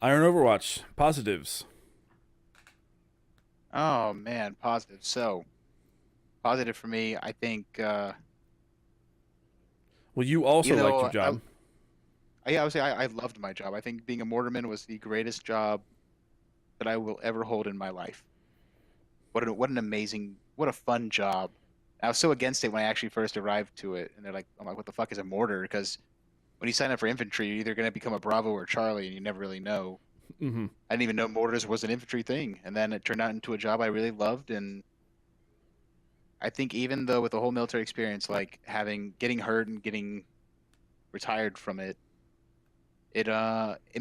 Iron Overwatch positives. Oh man, positive. So positive for me, I think. Well, you also Even liked though your job. yeah, I would say I loved my job. I think being a mortarman was the greatest job that I will ever hold in my life. What an amazing, what a fun job. I was so against it when I actually first arrived to it, and they're like, "I'm like, what the fuck is a mortar?" Because when you sign up for infantry, you're either going to become a Bravo or Charlie, and you never really know. Hmm. I didn't even know mortars was an infantry thing, and then it turned out into a job I really loved. And I think even though with the whole military experience, like getting hurt and getting retired from it, it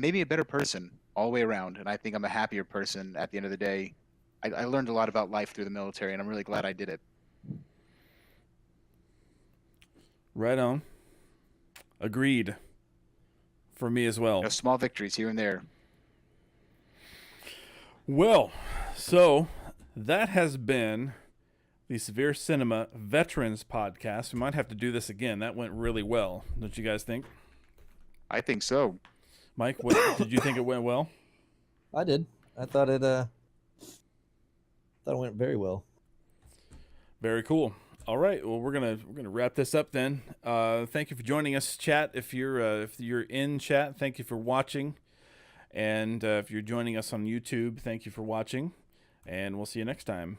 made me a better person all the way around, and I think I'm a happier person at the end of the day. I learned a lot about life through the military, and I'm really glad I did it. Right on. Agreed. For me as well. You know, small victories here and there. Well, so that has been the Severe Cinema Veterans Podcast. We might have to do this again. That went really well. Don't you guys think? I think so. Mike, what, did you think it went well? I did. I thought it went very well. Very cool. All right. Well, we're gonna wrap this up then. Thank you for joining us, chat. If you're in chat, thank you for watching. And if you're joining us on YouTube, thank you for watching. And we'll see you next time.